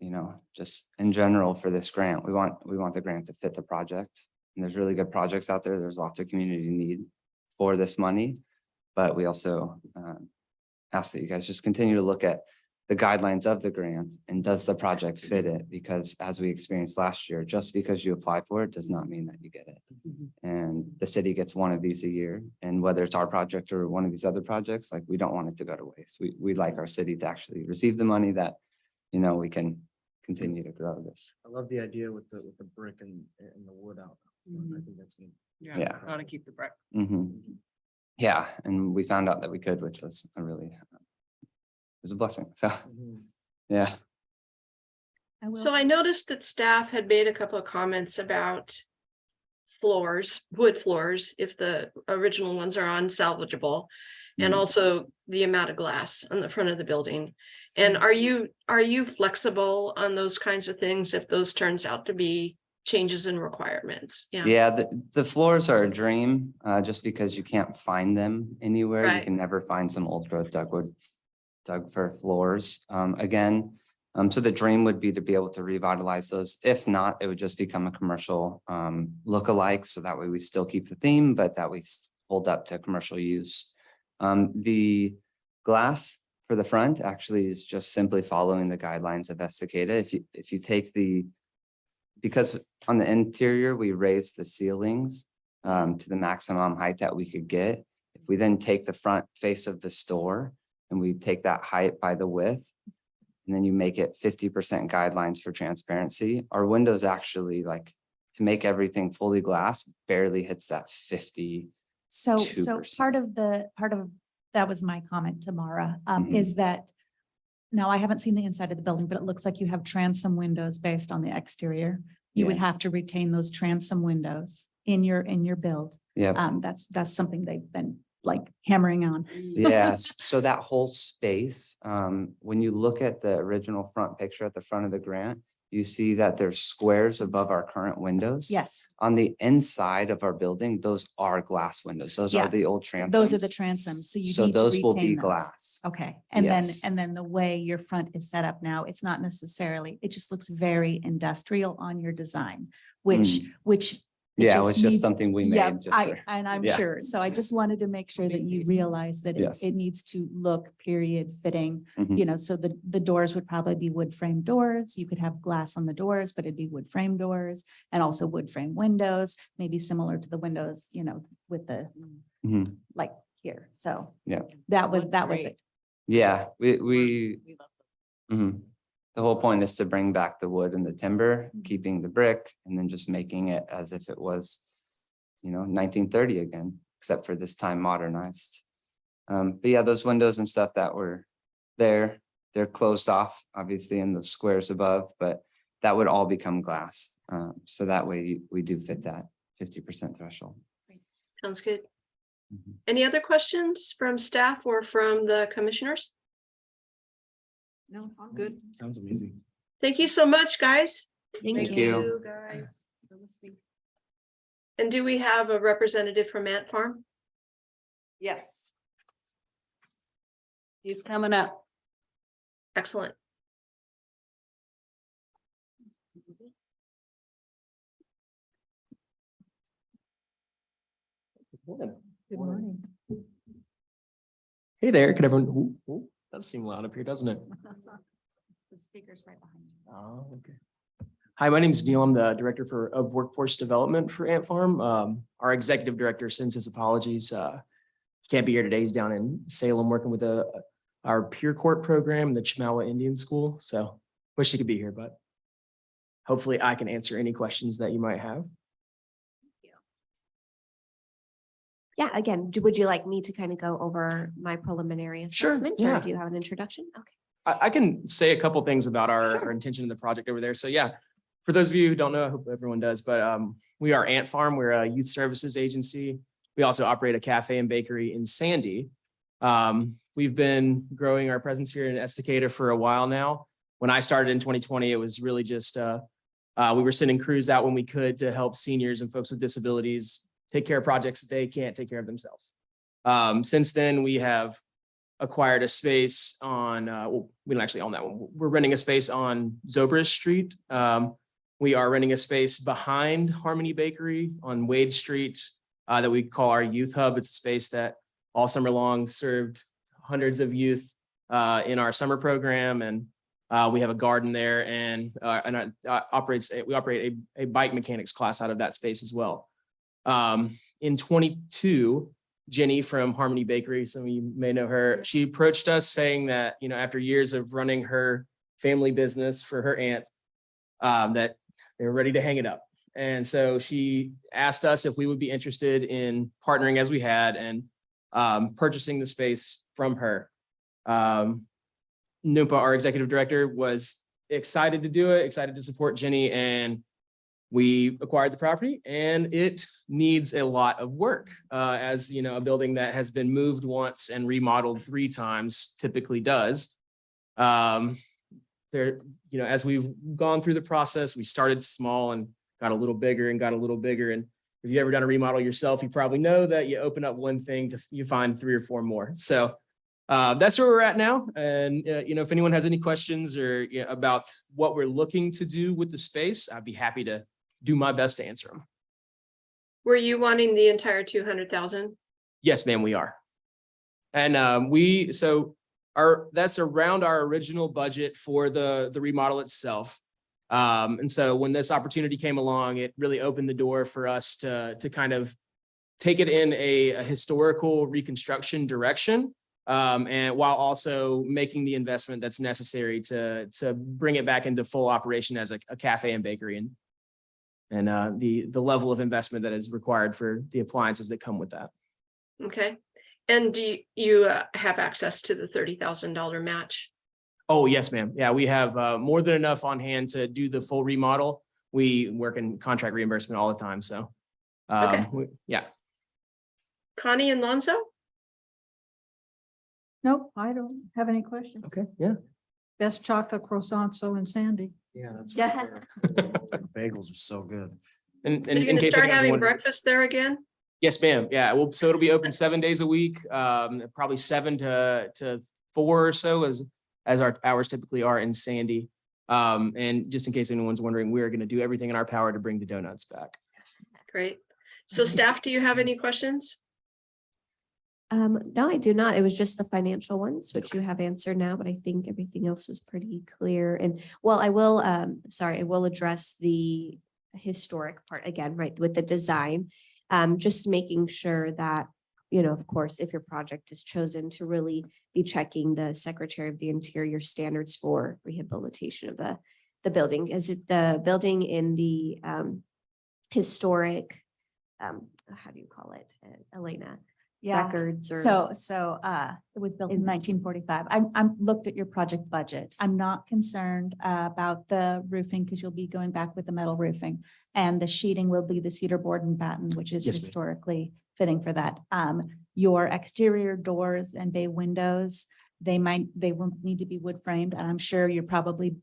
you know, just in general for this grant, we want the grant to fit the project. And there's really good projects out there. There's lots of community need for this money. But we also ask that you guys just continue to look at the guidelines of the grant and does the project fit it? Because as we experienced last year, just because you apply for it does not mean that you get it. And the city gets one of these a year. And whether it's our project or one of these other projects, like we don't want it to go to waste. We like our city to actually receive the money that, you know, we can continue to grow this. I love the idea with the brick and the wood out. I think that's neat. Yeah. Gotta keep the brick. Yeah, and we found out that we could, which was a really, it was a blessing. So, yeah. So I noticed that staff had made a couple of comments about floors, wood floors, if the original ones are unsalvageable, and also the amount of glass on the front of the building. And are you flexible on those kinds of things if those turns out to be changes in requirements? Yeah, the floors are a dream, just because you can't find them anywhere. You Right. can never find some old growth dug for floors. Again, so the dream would be to be able to revitalize those. If not, it would just become a commercial look-alike. So that way we still keep the theme, but that we hold up to commercial use. The glass for the front actually is just simply following the guidelines of Estacada. If you take because on the interior, we raised the ceilings to the maximum height that we could get. If we then take the front face of the store and we take that height by the width, and then you make it 50% guidelines for transparency, our windows actually, like, to make everything fully glass barely hits that 50. So 2%. part of that was my comment to Mara, Mhm. is that now I haven't seen the inside of the building, but it looks like you have transom windows based on the exterior. You would Yeah. have to retain those transom windows in your build. Yeah. That's something they've been like hammering on. Yes, so that whole space, when you look at the original front picture at the front of the grant, you see that there's squares above our current windows. Yes, On the inside of our building, those are glass windows. Those Yeah, are the old transoms. those are the transoms. So you So need to those will be retain those. glass. Okay, Yes. and then the way your front is set up now, it's not necessarily, it just looks very industrial on your design, which it Yeah, it just was just needs- something we Yeah, made. just for- and I'm yeah. sure. So I just wanted to make sure that you realize that Yes. it needs to look period fitting, Mhm. you know, so the doors would probably be wood frame doors. You could have glass on the doors, but it'd be wood frame doors and also wood frame windows, maybe similar to the windows, you know, with the, Mhm. like here. So Yeah. that was Great. it. Yeah, we, We love mhm. The whole point is to bring back the wood and the timber, Mhm. keeping the brick, and then just making it as if it was, 1930 again, except for this time modernized. But yeah, those windows and stuff that were there, they're closed off, obviously, in the squares above, but that would all become glass. So that way we do fit that 50% threshold. Sounds good. Mhm. Any other questions from staff or from the commissioners? No, I'm good. Sounds amazing. Thank you so much, guys. Thank you. Guys. for listening. And do we have a representative from Ant Farm? Yes. He's coming up. Excellent. Good morning. Hey there, could everyone, Does seem loud up here, doesn't it? The speaker's right behind you. Oh, okay. Hi, my name is Neil. I'm the Director of Workforce Development for Ant Farm. Our Executive Director sends his apologies. He can't be here today. He's down in Salem working with our Peer Court program, the Chemawa Indian School. So wish he could be here, but hopefully I can answer any questions that you might have. Yeah, again, would you like me to kind of go over my preliminary Sure, assessment? Or yeah. do you have an introduction? Okay. I can say a couple things about our Sure. intention in the project over there. So yeah, for those of you who don't know, I hope everyone does, but we are Ant Farm. We're a youth services agency. We also operate a cafe and bakery in Sandy. We've been growing our presence here in Estacada for a while now. When I started in 2020, it was really just we were sending crews out when we could to help seniors and folks with disabilities take care of projects that they can't take care of themselves. Since then, we have acquired a space on, well, we don't actually own that one. We're renting a space on Zobrist Street. We are renting a space behind Harmony Bakery on Wade Street that we call our youth hub. It's a space that all summer long served hundreds of youth in our summer program. And we have a garden there and we operate a bike mechanics class out of that space as well. In 22, Jenny from Harmony Bakery, some of you may know her, she approached us saying that, you know, after years of running her family business for her aunt, that they were ready to hang it up. And so she asked us if we would be interested in partnering as we had and purchasing the space from her. Nupa, our executive director, was excited to do it, excited to support Jenny, and we acquired the property, and it needs a lot of work. As you know, a building that has been moved once and remodeled 3 times typically does. There, you know, as we've gone through the process, we started small and got a little bigger and got a little bigger. And if you've ever done a remodel yourself, you probably know that you open up one thing to you find 3 or 4 more. So that's where we're at now. And you know, if anyone has any questions or about what we're looking to do with the space, I'd be happy to do my best to answer them. Were you wanting the entire 200,000? Yes, ma'am, we are. And that's around our original budget for the remodel itself. And so when this opportunity came along, it really opened the door for us to kind of take it in a historical reconstruction direction. And while also making the investment that's necessary to bring it back into full operation as a cafe and bakery, and the level of investment that is required for the appliances that come with that. Okay. And do you have access to the $30,000 match? Oh, yes, ma'am. Yeah, we have more than enough on hand to do the full remodel. We work in contract reimbursement all the time. So, Okay. Yeah. Connie and Lonzo? Nope, I don't have any questions. Okay. Yeah. Best chocolate croissant, so in Sandy. Yeah, that's. Yeah. for sure. Bagels are so good. And So you're in going to case start anyone's having wondering- breakfast there again? Yes, ma'am. Yeah. Well, so it'll be open 7 days a week, probably 7 to 4 or so as our hours typically are in Sandy. And just in case anyone's wondering, we're going to do everything in our power to bring the donuts back. Great. So staff, do you have any questions? No, I do not. It was just the financial ones, which you have answered now, but I think everything else is pretty clear. And well, I will address the historic part again, right, with the design. Just making sure that, you know, of course, if your project is chosen to really be checking the Secretary of the Interior standards for rehabilitation of the building. Is it the building in the historic, how do you call it, Elena? Yeah. Records or? So it was built in 1945. I'm looked at your project budget. I'm not concerned about the roofing because you'll be going back with the metal roofing. And the sheeting will be the cedar board and batten, which is Yes, ma'am. historically fitting for that. Your exterior doors and bay windows, they will need to be wood framed. And I'm sure you're probably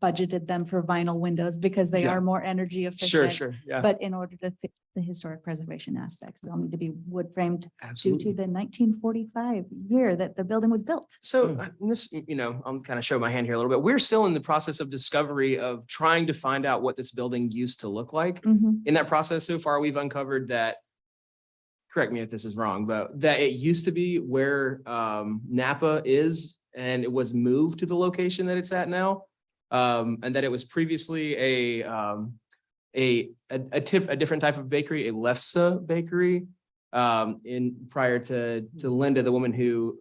budgeted them for vinyl windows because they Yeah. are more energy efficient. Sure. Yeah. But in order to fit the historic preservation aspects, they'll need to be wood framed due to Absolutely. the 1945 year that the building was built. So this, you know, I'm kind of show my hand here a little bit. We're still in the process of discovery of trying to find out what this building used to look like. Mhm. In that process so far, we've uncovered that, correct me if this is wrong, but that it used to be where Napa is and it was moved to the location that it's at now. And that it was previously a different type of bakery, a Lefse bakery. In prior to Linda, the woman who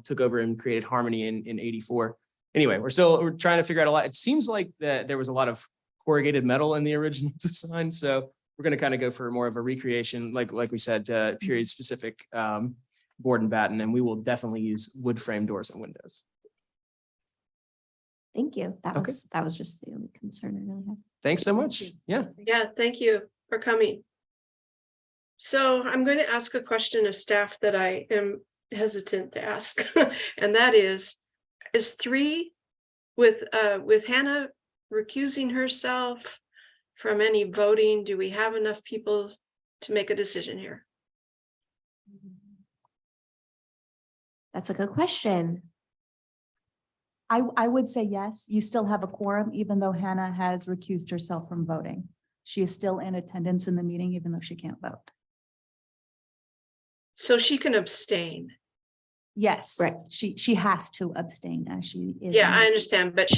took over and created Harmony in '84. Anyway, we're trying to figure out a lot. It seems like that there was a lot of corrugated metal in the original design, so we're going to kind of go for more of a recreation, like we said, period specific board and batten, and we will definitely use wood frame doors and windows. Thank you. That Okay. was just the only concern I really had. Thanks so much. Yeah. Yeah, thank you for coming. So I'm going to ask a question of staff that I am hesitant to ask, and that is 3 with Hannah recusing herself from any voting, do we have enough people to make a decision here? That's a good question. I would say yes, you still have a quorum, even though Hannah has recused herself from voting. She is still in attendance in the meeting, even though she can't vote. So she can abstain. Yes. Right. She has to abstain as she is. Yeah, in I the- understand, but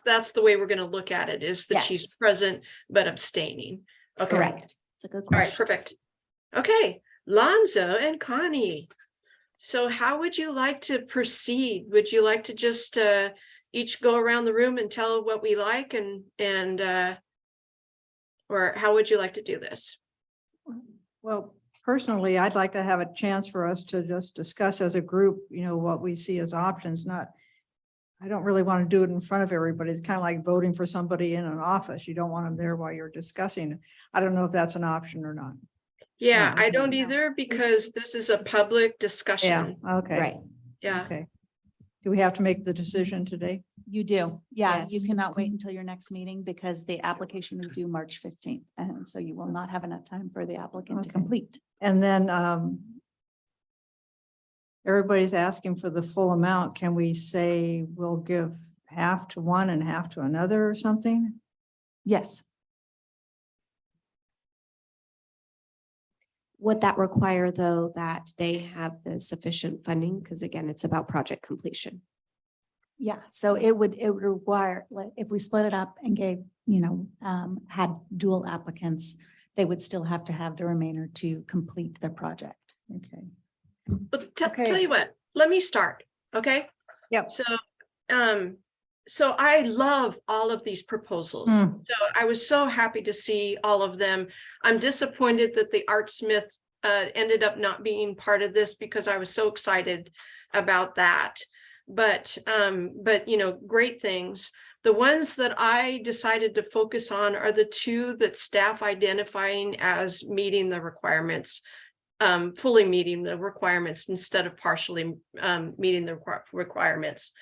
that's the way we're going to look at it, is that she's Yes. present but abstaining. Okay. Correct. It's a good All right, question. perfect. Okay, Lonzo and Connie. So how would you like to proceed? Would you like to just each go around the room and tell what we like and or how would you like to do this? Well, personally, I'd like to have a chance for us to just discuss as a group, what we see as options, I don't really want to do it in front of everybody. It's kind of like voting for somebody in an office. You don't want them there while you're discussing. I don't know if that's an option or not. Yeah, No, I don't no. either, because this is a public Yeah, discussion. okay. Right. Yeah. Okay. Do we have to make the decision today? You do. Yeah, you Yes. cannot wait until your next meeting because the application is due March 15th. And so you will not have enough time for the applicant to Okay. complete. And then everybody's asking for the full amount. Can we say we'll give half to one and half to another or something? Yes. Would that require, though, that they have the sufficient funding? Because again, it's about project completion. Yeah, so it would require, like, if we split it up and gave, had dual applicants, they would still have to have the remainder to complete the project. Okay. But Okay. tell you what, let me start, okay? Yep. So I love all of these proposals. Hmm. So I was so happy to see all of them. I'm disappointed that the Artsmith ended up not being part of this because I was so excited about that. But great things. The ones that I decided to focus on are the 2 that staff identifying as meeting the requirements, fully meeting the requirements instead of partially meeting the requirements.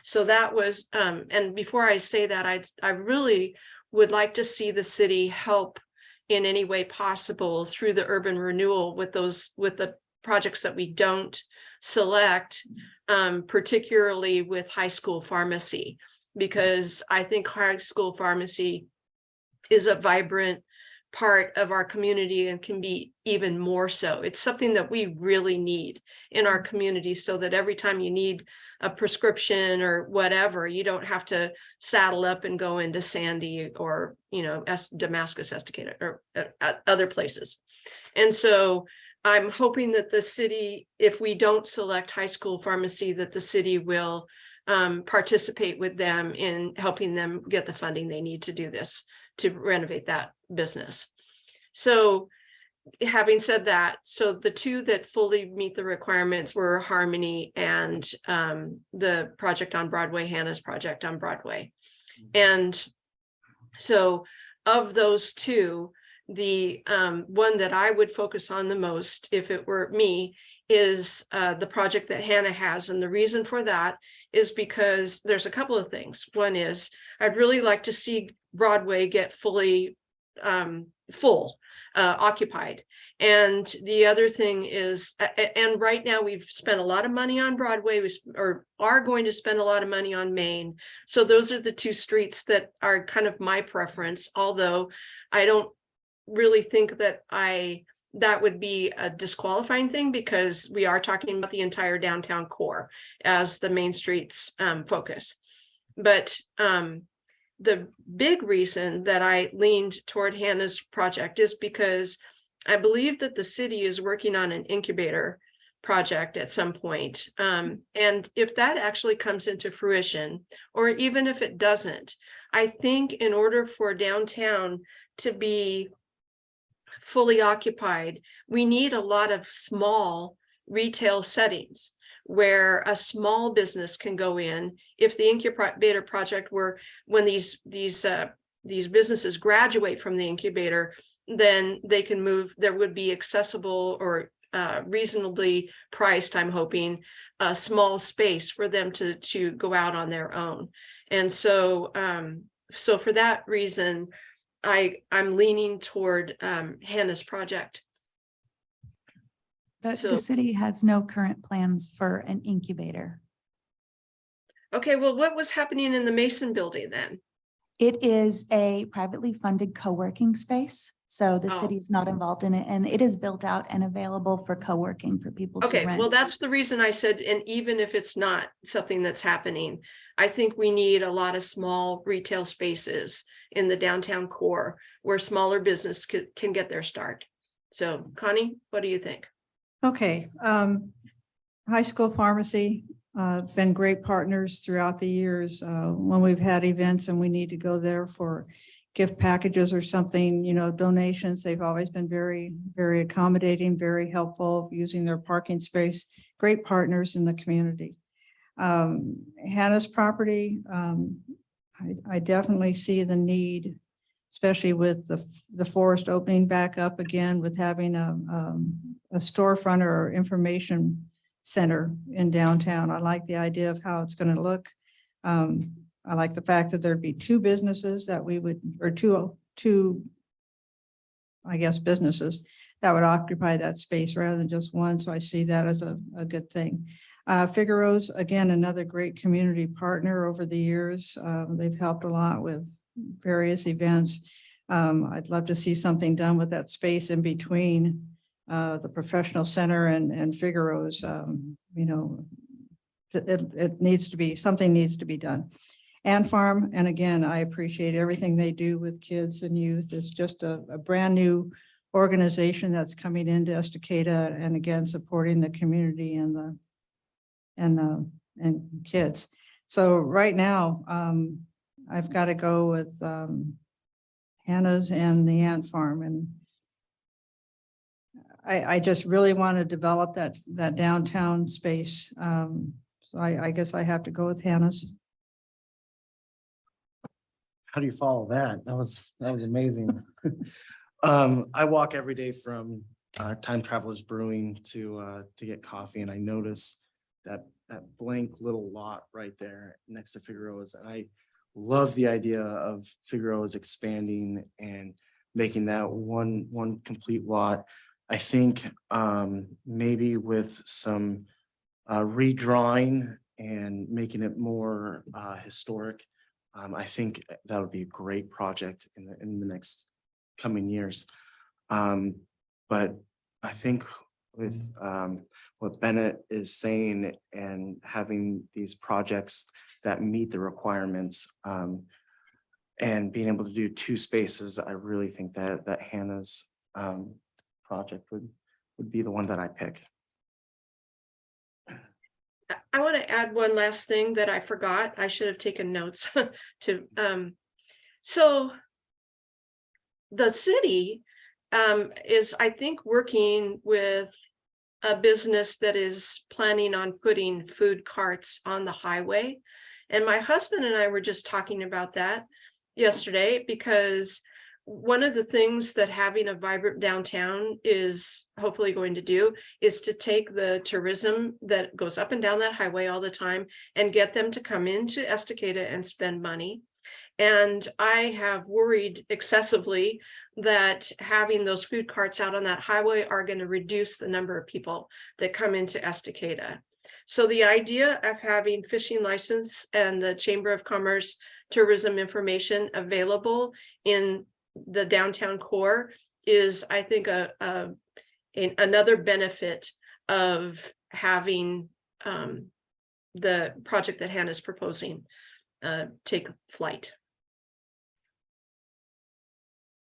So that was, and before I say that, I really would like to see the city help in any way possible through the urban renewal with the projects that we don't select, particularly with high school pharmacy, because I think high school pharmacy is a vibrant part of our community and can be even more so. It's something that we really need in our community, so that every time you need a prescription or whatever, you don't have to saddle up and go into Sandy or Damascus, Estacada, or other places. And so I'm hoping that the city, if we don't select high school pharmacy, that the city will participate with them in helping them get the funding they need to do this, to renovate that business. So having said that, so the 2 that fully meet the requirements were Harmony and the project on Broadway, Hannah's project on Broadway. And so of those 2, the one that I would focus on the most, if it were me, is the project that Hannah has. And the reason for that is because there's a couple of things. One is I'd really like to see Broadway get fully occupied. And the other thing is, and right now we've spent a lot of money on Broadway, or are going to spend a lot of money on Main. So those are the 2 streets that are kind of my preference, although I don't really think that I that would be a disqualifying thing because we are talking about the entire downtown core as the Main Street's focus. But the big reason that I leaned toward Hannah's project is because I believe that the city is working on an incubator project at some point. And if that actually comes into fruition, or even if it doesn't, I think in order for downtown to be fully occupied, we need a lot of small retail settings where a small business can go in. If the incubator project were, when these businesses graduate from the incubator, then they can move, there would be accessible or reasonably priced, I'm hoping, a small space for them to go out on their own. And so so for that reason, I'm leaning toward Hannah's project. So- The city has no current plans for an incubator. Okay, well, what was happening in the Mason building then? It is a privately funded co-working space, so the Oh. city's not involved in it, and it is built out and available for co-working for people to Okay, rent. well, that's the reason I said, and even if it's not something that's happening, I think we need a lot of small retail spaces in the downtown core where smaller business can get their start. So Connie, what do you think? Okay, high school pharmacy, been great partners throughout the years. When we've had events and we need to go there for gift packages or something, you know, donations, they've always been very, very accommodating, very helpful, using their parking space, great partners in the community. Hannah's property, I definitely see the need, especially with the forest opening back up again, with having a storefront or information center in downtown. I like the idea of how it's going to look. I like the fact that there'd be two businesses that we would, or two, I guess, businesses that would occupy that space rather than just one. So I see that as a good thing. Figaro's, again, another great community partner over the years. They've helped a lot with various events. I'd love to see something done with that space in between the professional center and Figaro's. You know, it needs to be, something needs to be done. And Farm, and again, I appreciate everything they do with kids and youth. It's just a brand new organization that's coming into Estacada and again, supporting the community and kids. So right now, I've got to go with Hannah's and the Ant Farm, and I just really want to develop that downtown space. So I guess I have to go with Hannah's. How do you follow that? That was amazing. I walk every day from Time Travelers Brewing to get coffee, and I notice that blank little lot right there next to Figaro's, and I love the idea of Figaro's expanding and making that one complete lot. I think maybe with some redrawing and making it more historic, I think that would be a great project in the next coming years. But I think with what Bennett is saying and having these projects that meet the requirements and being able to do two spaces, I really think that Hannah's project would be the one that I pick. I want to add one last thing that I forgot. I should have taken notes to, so the city is, I think, working with a business that is planning on putting food carts on the highway. And my husband and I were just talking about that yesterday, because one of the things that having a vibrant downtown is hopefully going to do is to take the tourism that goes up and down that highway all the time and get them to come into Estacada and spend money. And I have worried excessively that having those food carts out on that highway are going to reduce the number of people that come into Estacada. So the idea of having fishing license and the Chamber of Commerce tourism information available in the downtown core is, I think, another benefit of having the project that Hannah's proposing take flight.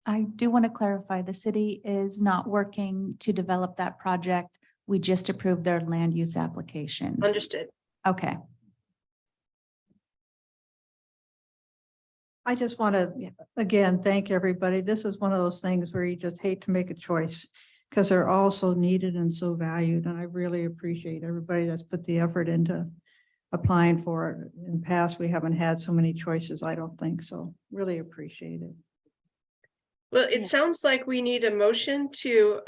I do want to clarify, the city is not working to develop that project. We just approved their land use application. Understood. Okay. I just want to, again, thank everybody. This is one of those things where you just hate to make a choice because they're all so needed and so valued. And I really appreciate everybody that's put the effort into applying for it. In the past, we haven't had so many choices, I don't think so. Really appreciate it. Well, it Yes. sounds like we need a motion to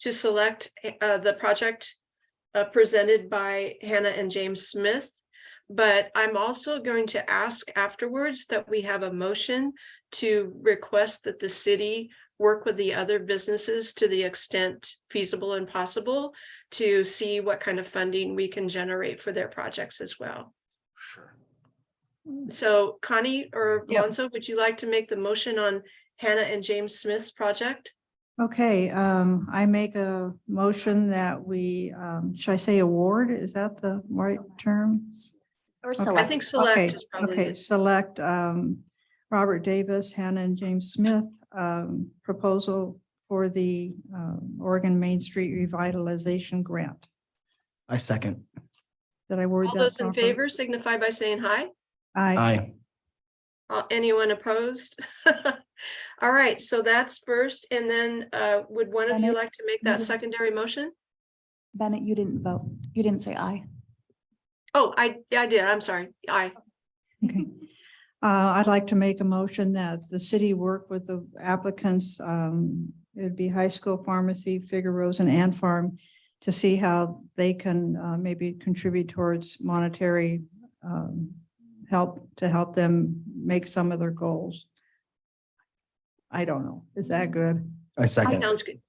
select the project presented by Hannah and James Smith. But I'm also going to ask afterwards that we have a motion to request that the city work with the other businesses to the extent feasible and possible to see what kind of funding we can generate for their projects as well. Sure. So Connie or Yep. Alonso, would you like to make the motion on Hannah and James Smith's project? Okay, I make a motion that we, should I say award? Is that the right term? Or I select. think select Okay, is probably. okay, the- select Robert Davis, Hannah and James Smith proposal for the Oregon Main Street Revitalization Grant. I second. Did I word All that those in properly? favor signify by saying hi. Aye. Aye. Anyone opposed? All right, so that's first, and then would one of you Bennett, like to make you that did- secondary motion? Bennett, you didn't vote. You didn't say aye. Oh, yeah, I did. I'm sorry. Aye. Okay. I'd like to make a motion that the city work with the applicants. It'd be high school pharmacy, Figueroa and Ant Farm to see how they can maybe contribute towards monetary help to help them make some of their goals. I don't know. Is that good? I second. Sounds good.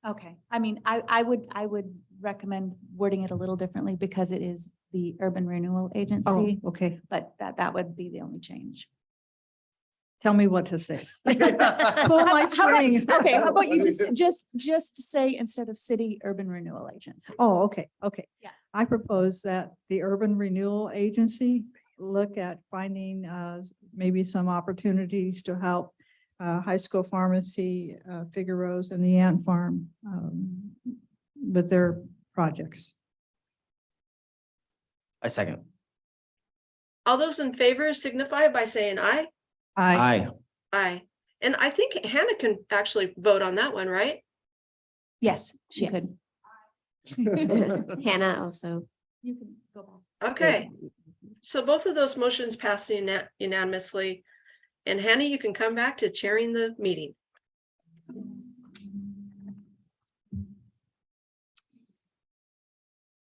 Okay, I mean, I would recommend wording it a little differently because it is the Urban Renewal Oh, Agency, okay. but that would be the only change. Tell me what to say. Pull my How about- string. Okay, how about you just say instead of city Urban Renewal Agency? Oh, okay, okay. Yeah. I propose that the Urban Renewal Agency look at finding maybe some opportunities to help high school pharmacy, Figueroa and the Ant Farm with their projects. I second. All those in favor signify by saying aye. I, Aye. And I think Hannah can actually vote on that one, right? Yes, she could. Yes. Hannah also. You can go back. Okay. So both of those motions pass unanimously. And Hannah, you can come back to chairing the meeting.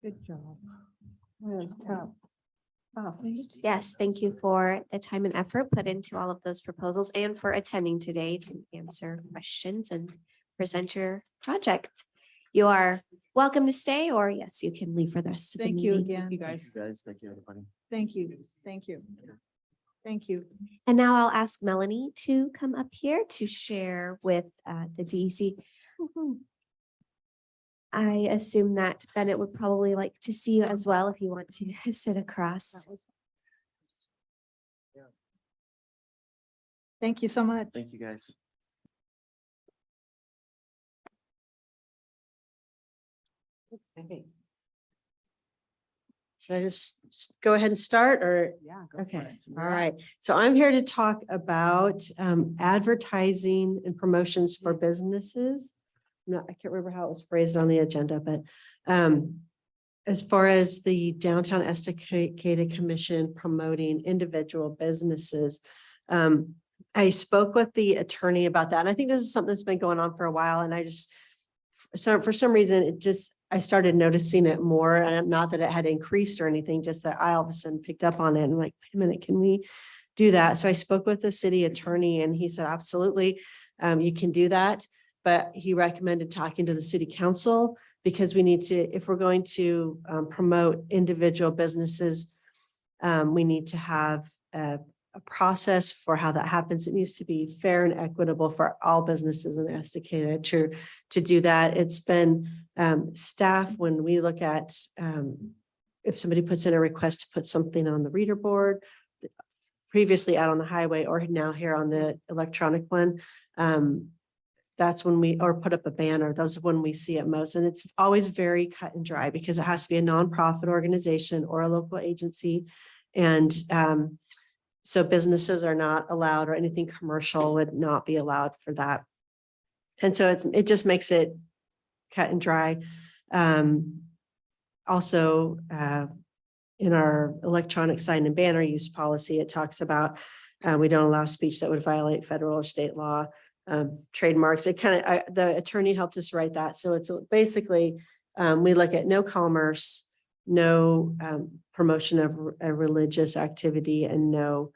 good job. That was tough. Oh, Yes, thank you for the time and effort put into all of those proposals and for attending today to answer questions and present your project. You are welcome to stay, or yes, you can leave for the rest of the Thank you meeting. again. Guys, thank you, everybody. Thank you, thank you. Thank you. And now I'll ask Melanie to come up here to share with the DEC. I assume that Bennett would probably like to see you as well if you want to sit across. Thank you so much. Thank you, guys. Okay. Should I just go ahead and start or? Yeah. Okay, all right. So I'm here to talk about advertising and promotions for businesses. No, I can't remember how it was phrased on the agenda, but as far as the Downtown Estacada Commission promoting individual businesses, I spoke with the attorney about that. And I think this is something that's been going on for a while. And I just, so for some reason, I started noticing it more, and not that it had increased or anything, just that I all of a sudden picked up on it and like, wait a minute, can we do that? So I spoke with the city attorney and he said, absolutely, you can do that. But he recommended talking to the city council because we need to, if we're going to promote individual businesses, we need to have a process for how that happens. It needs to be fair and equitable for all businesses in Estacada to do that. It's been staff, when we look at if somebody puts in a request to put something on the reader board, previously out on the highway or now here on the electronic one, that's when we, or put up a banner, those are when we see it most. And it's always very cut and dry because it has to be a nonprofit organization or a local agency. And so businesses are not allowed, or anything commercial would not be allowed for that. And so it just makes it cut and dry. Also, in our electronic sign and banner use policy, it talks about we don't allow speech that would violate federal or state law, trademarks. It kind of, the attorney helped us write that. So it's basically, we look at no commerce, no promotion of a religious activity, and no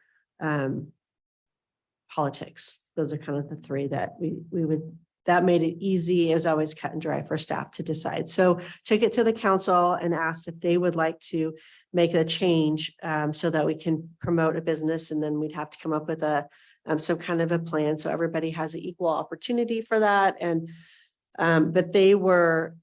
politics. Those are kind of the three that we would, that made it easy. It was always cut and dry for staff to decide. So took it to the council and asked if they would like to make a change so that we can promote a business, and then we'd have to come up with a some kind of a plan so everybody has an equal opportunity for that. And but they were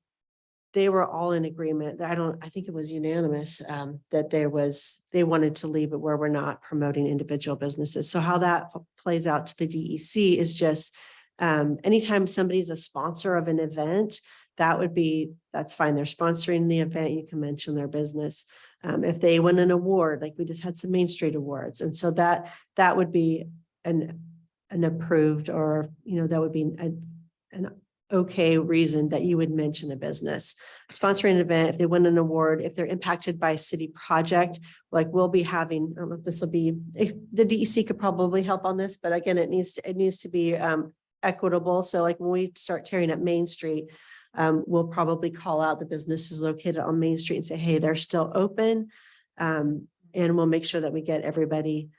all in agreement. I think it was unanimous that they wanted to leave it where we're not promoting individual businesses. So how that plays out to the DEC is just anytime somebody's a sponsor of an event, that's fine. They're sponsoring the event. You can mention their business. If they win an award, like we just had some Main Street awards. And so that would be an approved, or, that would be an okay reason that you would mention a business. Sponsoring an event, if they win an award, if they're impacted by a city project, like we'll be having, I don't know if this will be, the DEC could probably help on this, but again, it needs to be equitable. So like when we start tearing up Main Street, we'll probably call out the businesses located on Main Street and say, hey, they're still open. And we'll make sure that we get everybody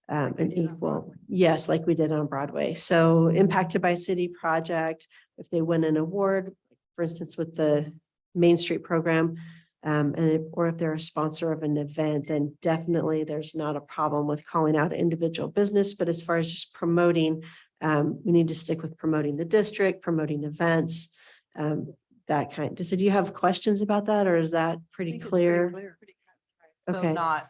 an equal, yes, like we did on Broadway. So impacted by city project, if they win an award, for instance, with the Main Street program, or if they're a sponsor of an event, then definitely there's not a problem with calling out an individual business. But as far as just promoting, we need to stick with promoting the district, promoting events, that kind. So do you have questions about that, or is that pretty clear? So Okay. not,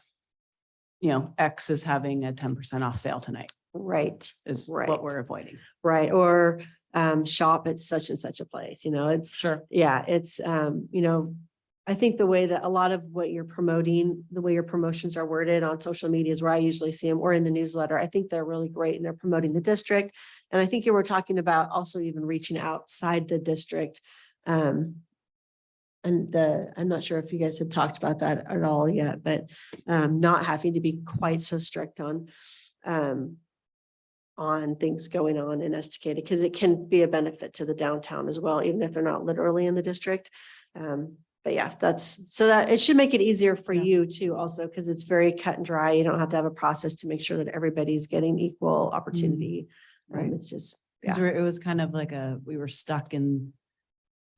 X is having a 10% off sale tonight Right, is Right. what we're avoiding. right. Or shop at such and such a place, it's, Sure. yeah, it's, I think the way that a lot of what you're promoting, the way your promotions are worded on social media is where I usually see them, or in the newsletter. I think they're really great and they're promoting the district. And I think you were talking about also even reaching outside the district. I'm not sure if you guys had talked about that at all yet, but not having to be quite so strict on things going on in Estacada, because it can be a benefit to the downtown as well, even if they're not literally in the district. But yeah, that it should make it easier for you too, also, because it's very cut and dry. You don't have to have a process to make sure that everybody's getting equal opportunity. Right. It's just, Because it was kind of like we were stuck in,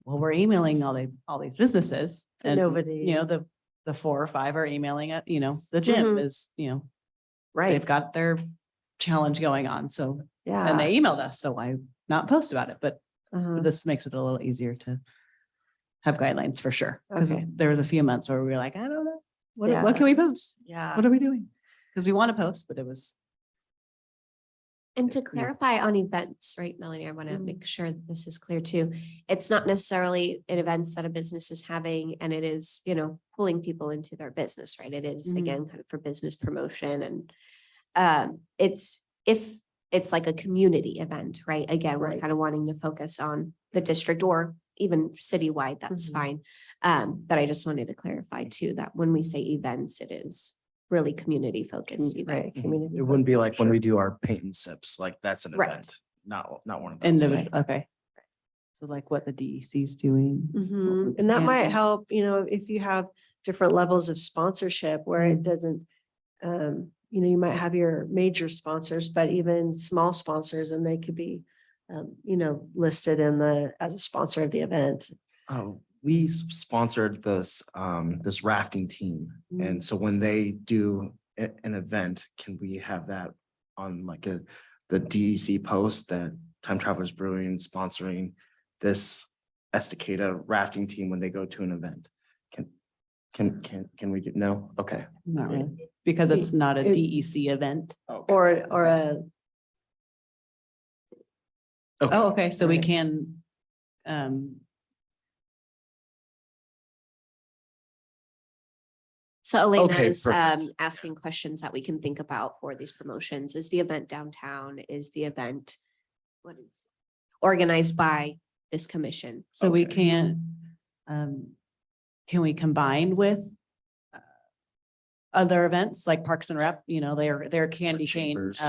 well, we're emailing all these businesses But and nobody- the 4 or 5 are emailing it, the gym Mhm. is, right. they've got their challenge going on. So, Yeah. and they emailed us, so why not post about it? But Uh-huh. this makes it a little easier to have guidelines for sure. Because Okay. there was a few months where we were like, I don't know, Yeah. what can we post? Yeah. What are we doing? Because we want to post, but it was. And to clarify on events, right, Melanie, I want to make sure that this is clear too. It's not necessarily an events that a business is having and it is, pulling people into their business, right? It is Mhm. again, kind of for business promotion and if it's like a community event, right? Again, we're Right. kind of wanting to focus on the district or even citywide, that's Mhm. fine. But I just wanted to clarify too, that when we say events, it is really community focused Right. events. Community. It wouldn't be like when we do our paint and sips, like that's an Right. event, not one of those. Individual, okay. So like what the DEC is doing. Mhm. And that Yeah. might help, if you have different levels of sponsorship where it doesn't, you might have your major sponsors, but even small sponsors, and they could be, listed as a sponsor of the event. Oh, we sponsored this rafting team. And so when they do an event, can we have that on like the DEC post that Time Travelers Brewing is sponsoring this Estacada rafting team when they go to an event? Can we do, no? Okay. Not really, because it's not a DEC event. Or a, Oh, okay, so we Right. can, So Elena Okay, is perfect. asking questions that we can think about for these promotions. Is the event downtown? Is the event what is organized by this commission? so we Okay. can we combine with other events like Parks and Rep, you know, their candy cane, chambers.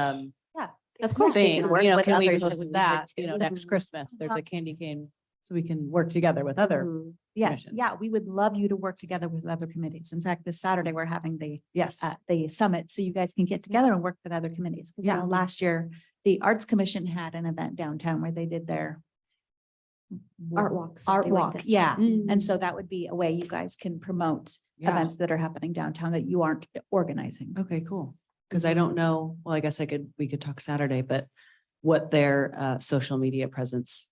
Of course, we thing, can work you know, with can we others. host we need that, to. you know, next Mhm. Christmas, there's a candy cane, so we can work together with other. Mhm. Yes, Commission. yeah, we would love you to work together with other committees. In fact, this Saturday, we're having Yes, the summit, so you guys can get together and work with other committees. Because Yeah. last year, the Arts Commission had an event downtown where they did their Art walk. art something like walk, this. yeah. Mm. And so that would be a way you guys can promote Yeah. events that are happening downtown that you aren't organizing. okay, cool. Cause I don't know, well, I guess we could talk Saturday, but what their social media presence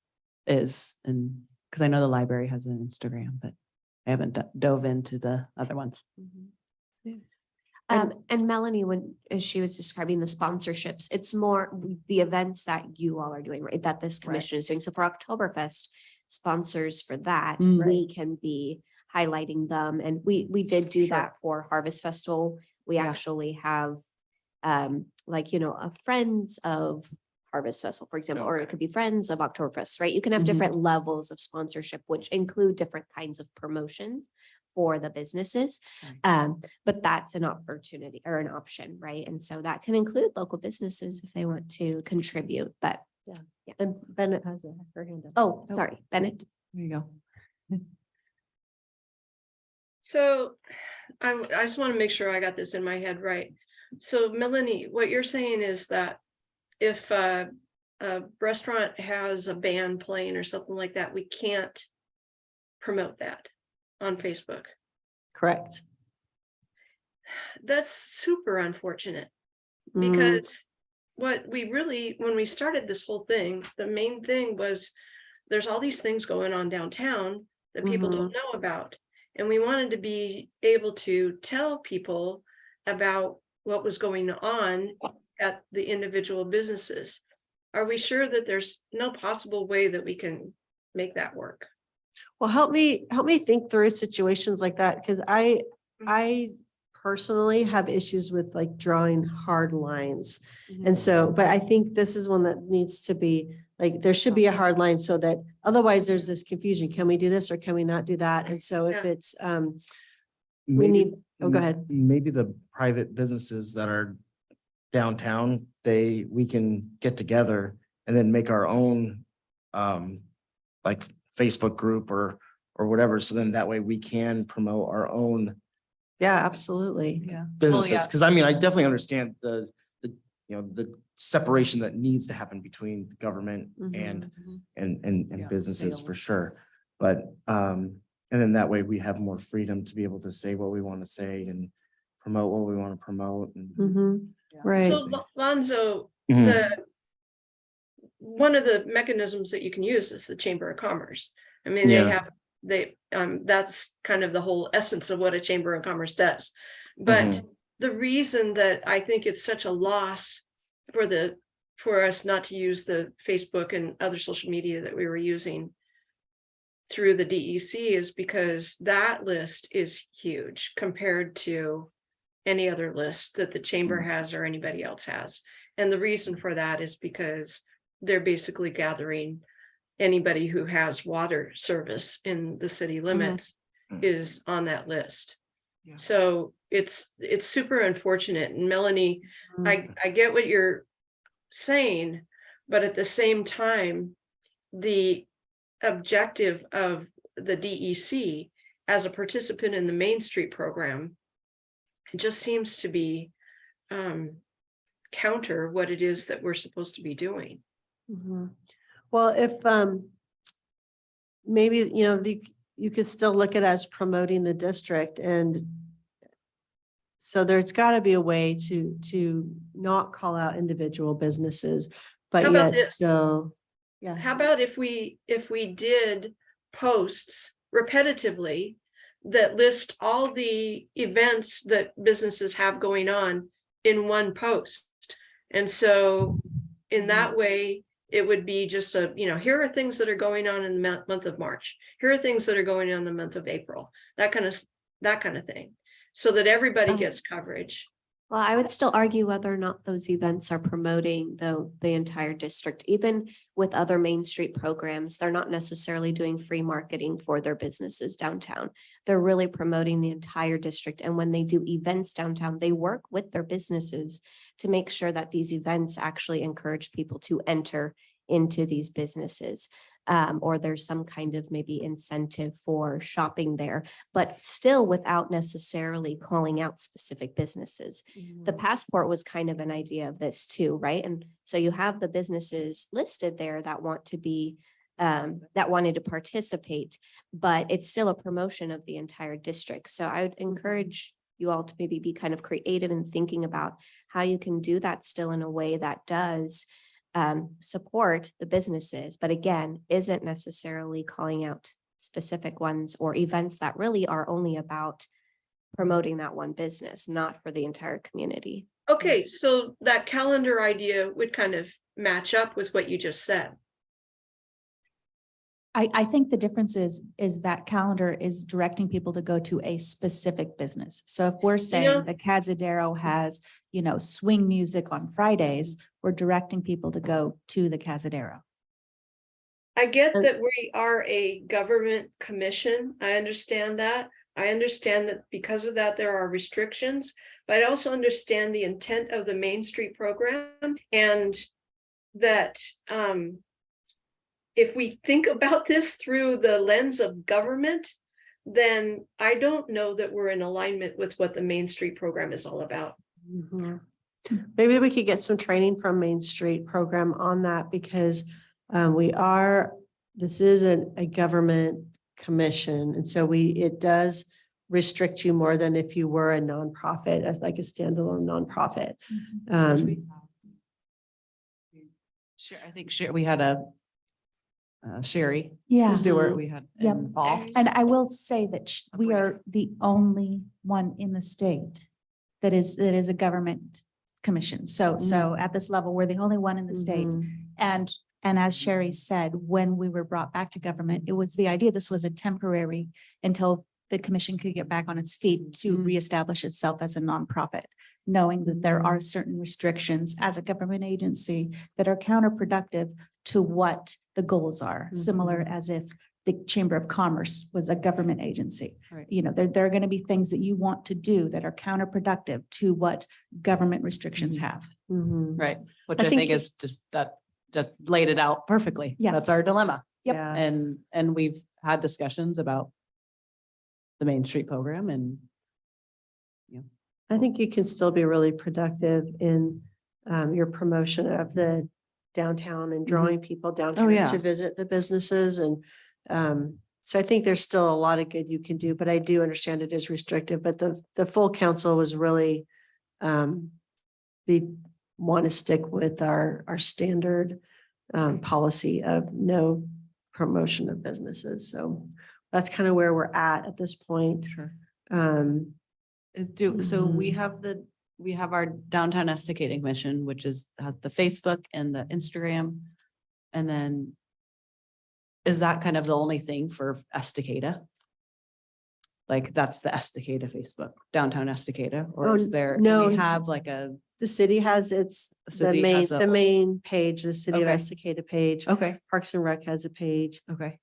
is, and, cause I know the library has an Instagram, but I haven't dove into the other ones. And Melanie, as she was describing the sponsorships, it's more the events that you all are doing, right? That this commission is doing. So for Oktoberfest, sponsors for that, Mm. we can be highlighting them. And we did do Sure. that for Harvest Festival. We Yeah. actually have like, a friends of Harvest Festival, for example, or it could be friends of Oktoberfest, right? You can have Mhm. different levels of sponsorship, which include different kinds of promotion for the businesses. Right. But that's an opportunity or an option, right? And so that can include local businesses if they want to contribute, but. and Bennett has her hand up. Oh, Nope. sorry, Bennett. There you go. So I just want to make sure I got this in my head right. So Melanie, what you're saying is that if a restaurant has a band playing or something like that, we can't promote that on Facebook. Correct. That's super unfortunate Mm, because what we really, when we started this whole thing, the main thing was there's all these things going on downtown that people don't know about. And we wanted to be able to tell people about what was going on at the individual businesses. Are we sure that there's no possible way that we can make that work? Well, help me think through situations like that, because I personally have issues with like drawing hard lines. And so, but I think this is one that needs to be, like, there should be a hard line so that otherwise there's this confusion. Can we do this or can we not do that? And so if Yeah. it's, we Maybe- need, oh, go ahead. Maybe the private businesses that are downtown, we can get together and then make our own like Facebook group or whatever. So then that way we can promote our own Yeah, absolutely. Yeah. businesses. Cause I mean, I definitely understand the separation that needs to happen between government and Yeah, businesses for sales. sure. But, and then that way we have more freedom to be able to say what we want to say and promote what we want to promote. And Mhm. Right. So Lonzo, Mhm. one of the mechanisms that you can use is the Chamber of Commerce. I mean, Yeah. that's kind of the whole essence of what a Chamber of Commerce does. But Mhm. the reason that I think it's such a loss for us not to use the Facebook and other social media that we were using through the DEC is because that list is huge compared to any other list that the chamber has or anybody else has. And the reason for that is because they're basically gathering anybody who has water service in the city limits is on that list. Yeah. So it's super unfortunate. And Melanie, I get what you're saying, but at the same time, the objective of the DEC as a participant in the Main Street program, it just seems to be counter what it is that we're supposed to be doing. Well, if, maybe, you could still look at it as promoting the district and So there's got to be a way to not call out individual businesses, but How about yet this? still. Yeah. How about if we did posts repetitively that list all the events that businesses have going on in one post? And so in that way, it would be just here are things that are going on in the month of March. Here are things that are going on in the month of April, that kind of thing, so that everybody Oh. gets coverage. Well, I would still argue whether or not those events are promoting the entire district. Even with other Main Street programs, they're not necessarily doing free marketing for their businesses downtown. They're really promoting the entire district. And when they do events downtown, they work with their businesses to make sure that these events actually encourage people to enter into these businesses. Or there's some kind of maybe incentive for shopping there, but still without necessarily calling out specific businesses. The passport was kind of an idea of this too, right? And so you have the businesses listed there that want to be, that wanted to participate, but it's still a promotion of the entire district. So I would encourage you all to maybe be kind of creative in thinking about how you can do that still in a way that does support the businesses, but again, isn't necessarily calling out specific ones or events that really are only about promoting that one business, not for the entire community. Okay, so that calendar idea would kind of match up with what you just said. I think the difference is that calendar is directing people to go to a specific business. So if we're saying the Cazadero has, swing music on Fridays, we're directing people to go to the Cazadero. I get that we are a government commission. I understand that. I understand that because of that, there are restrictions, but I also understand the intent of the Main Street program, and that if we think about this through the lens of government, then I don't know that we're in alignment with what the Main Street program is all about. Maybe we could get some training from Main Street program on that, because this isn't a government commission. And so it does restrict you more than if you were a nonprofit, as like a standalone nonprofit. Sure, I think we had a Sherry Yeah. Stewart, we had Yep. in the fall. And I will say that we brief. are the only one in the state that is a government commission. So at this level, we're the only one in the state. And as Sherry said, when we were brought back to government, it was the idea this was a temporary until the commission could get back on its feet to reestablish itself as a nonprofit, knowing that there are certain restrictions as a government agency that are counterproductive to what the goals are, similar as if the Chamber of Commerce was a government agency. Right. There are going to be things that you want to do that are counterproductive to what government restrictions have. Right, which I I think think is just that laid it out perfectly. Yeah. That's our dilemma. Yep. Yeah. And we've had discussions about the Main Street program and I think you can still be really productive in your promotion of the downtown and drawing people downtown yeah. to visit the businesses. And so I think there's still a lot of good you can do, but I do understand it is restrictive, but the full council was really, they want to stick with our standard policy of no promotion of businesses. So that's kind of where we're at this point. Sure. Mhm. So we have our downtown Estacada commission, which has the Facebook and the Instagram. And then is that kind of the only thing for Estacada? Like that's the Estacada Facebook, downtown Estacada, or Oh, is there, do no. we have like a, The city has the city main, has a- the main page, the city of Okay. Estacada page. okay, Parks and Rec has a page. okay,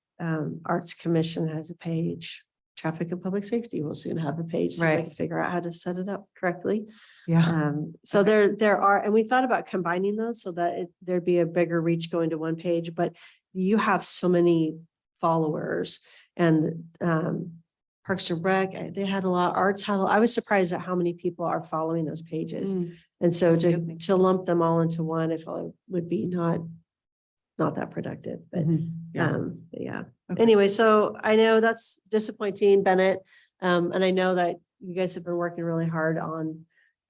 Arts Commission has a page. Traffic and Public Safety will soon have a page. So I Right. can figure out how to set it up correctly. yeah, So Okay. there are, and we thought about combining those so that there'd be a bigger reach going to one page, but you have so many followers and Parks and Rec, they had a lot, Arts had, I was surprised at how many people are following those pages. And so That's a good thing. to lump them all into one, I felt would be not that productive, but yeah. but yeah. Okay. Anyway, so I know that's disappointing, Bennett. And I know that you guys have been working really hard on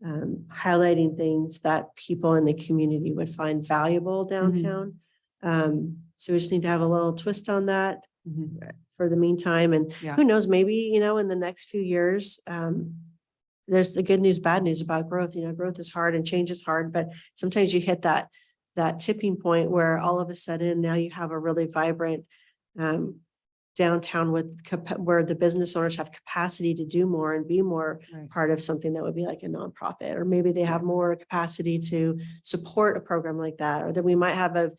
highlighting things that people in the community would find valuable downtown. So we just need to have a little twist on that for the meantime. And Yeah. who knows, maybe, you know, in the next few years, there's the good news, bad news about growth. You know, growth is hard and change is hard, but sometimes you hit that tipping point where all of a sudden now you have a really vibrant downtown with where the business owners have capacity to do more and be more Right. part of something that would be like a nonprofit, or maybe they have more capacity to support a program like that, or that we might have a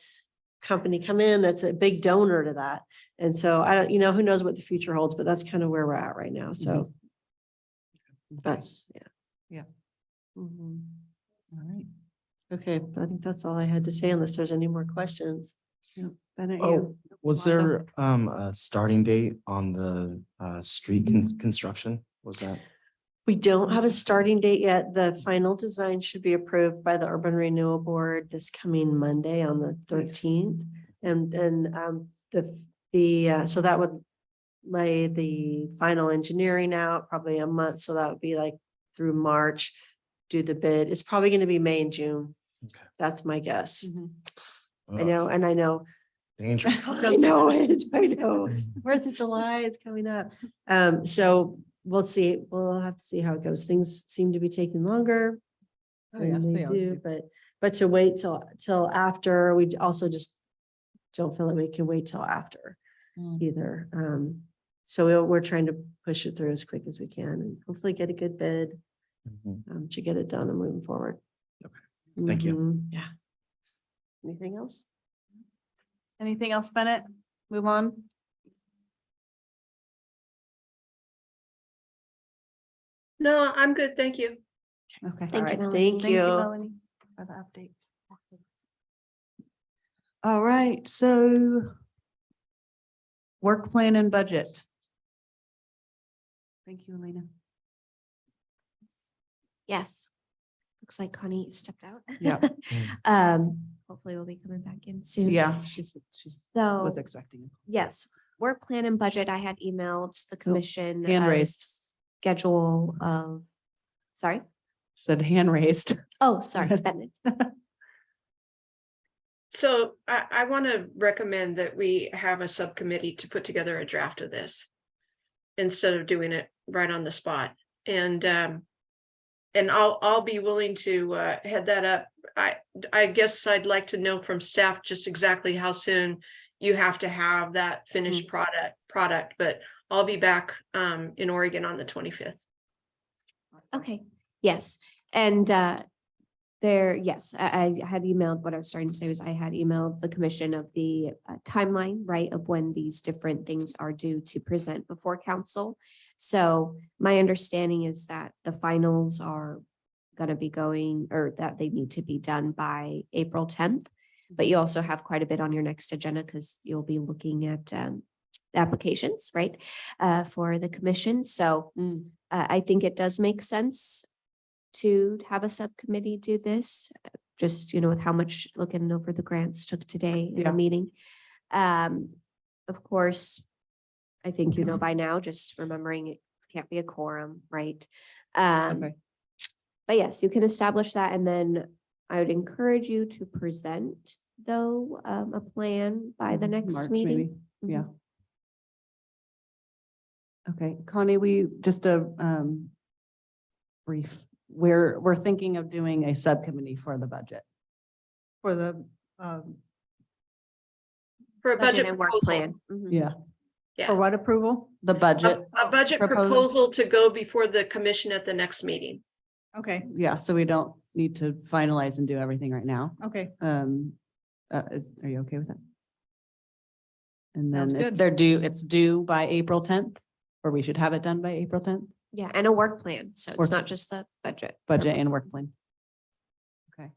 company come in that's a big donor to that. And so I don't, you know, who knows what the future holds, but that's kind of where we're at right now. So that's, yeah. Yeah. Mhm. All right. Okay, I think that's all I had to say unless there's any more questions. Bennett, Oh, you. was Lonzo? there a starting date on the street construction? Was that? We don't have a starting date yet. The final design should be approved by the Urban Renewal Board this coming Monday on the 13th. And then so that would lay the final engineering out probably a month. So that would be like through March, do the bid. It's probably going to be May and June. Okay. That's my guess. Oh, I know, and I know. dangerous. I know it, I know. 4th of July is coming up. So we'll see. We'll have to see how it goes. Things seem to be taking longer. Oh, yeah, than they they always do, do. but to wait till after, we also just don't feel like we can wait till after either. So we're trying to push it through as quick as we can and hopefully get a good bid to get it done and moving forward. Okay. Thank you. Yeah. Anything else? Anything else, Bennett? Move on. No, I'm good. Thank you. Okay. All Thank you, right, Melanie. thank you. Melanie, for the update. All right, so work plan and budget. Thank you, Elena. Yes. Looks like Connie stepped out. Yeah. Hopefully we'll be coming back in soon. Yeah, she's So, was expecting. yes, work plan and budget, I had emailed the commission. hand a raised. Schedule of, sorry? Said hand raised. Oh, sorry. Bennett. So I want to recommend that we have a subcommittee to put together a draft of this instead of doing it right on the spot. And I'll be willing to head that up. I guess I'd like to know from staff just exactly how soon you have to have that finished product, but I'll be back in Oregon on the 25th. Okay, yes, and yes, I had emailed, what I was starting to say was I had emailed the commission of the timeline, right, of when these different things are due to present before council. So my understanding is that the finals are going to be going, or that they need to be done by April 10th. But you also have quite a bit on your next agenda because you'll be looking at applications, right, for the commission. So I think it does make sense to have a subcommittee do this, just, with how much looking over the grants took today in a meeting. Of course, I think, by now, just remembering it can't be a quorum, right? Okay. But yes, you can establish that. And then I would encourage you to present, though, a plan by the next March, meeting. maybe. Mhm. Yeah. Okay, Connie, we just a brief, we're thinking of doing a subcommittee for the budget. For the, For a budget and work proposal. plan. Mhm. Yeah, Yeah. for what approval? the budget. A budget proposal. proposal to go before the commission at the next meeting. Okay, Yeah, so we don't need to finalize and do everything right now. okay. Are you okay with that? And Sounds then if good. they're due, it's due by April 10th, or we should have it done by April 10th, Yeah, and a work plan. So it's Work- not just the budget. budget and proposal. work plan. Okay.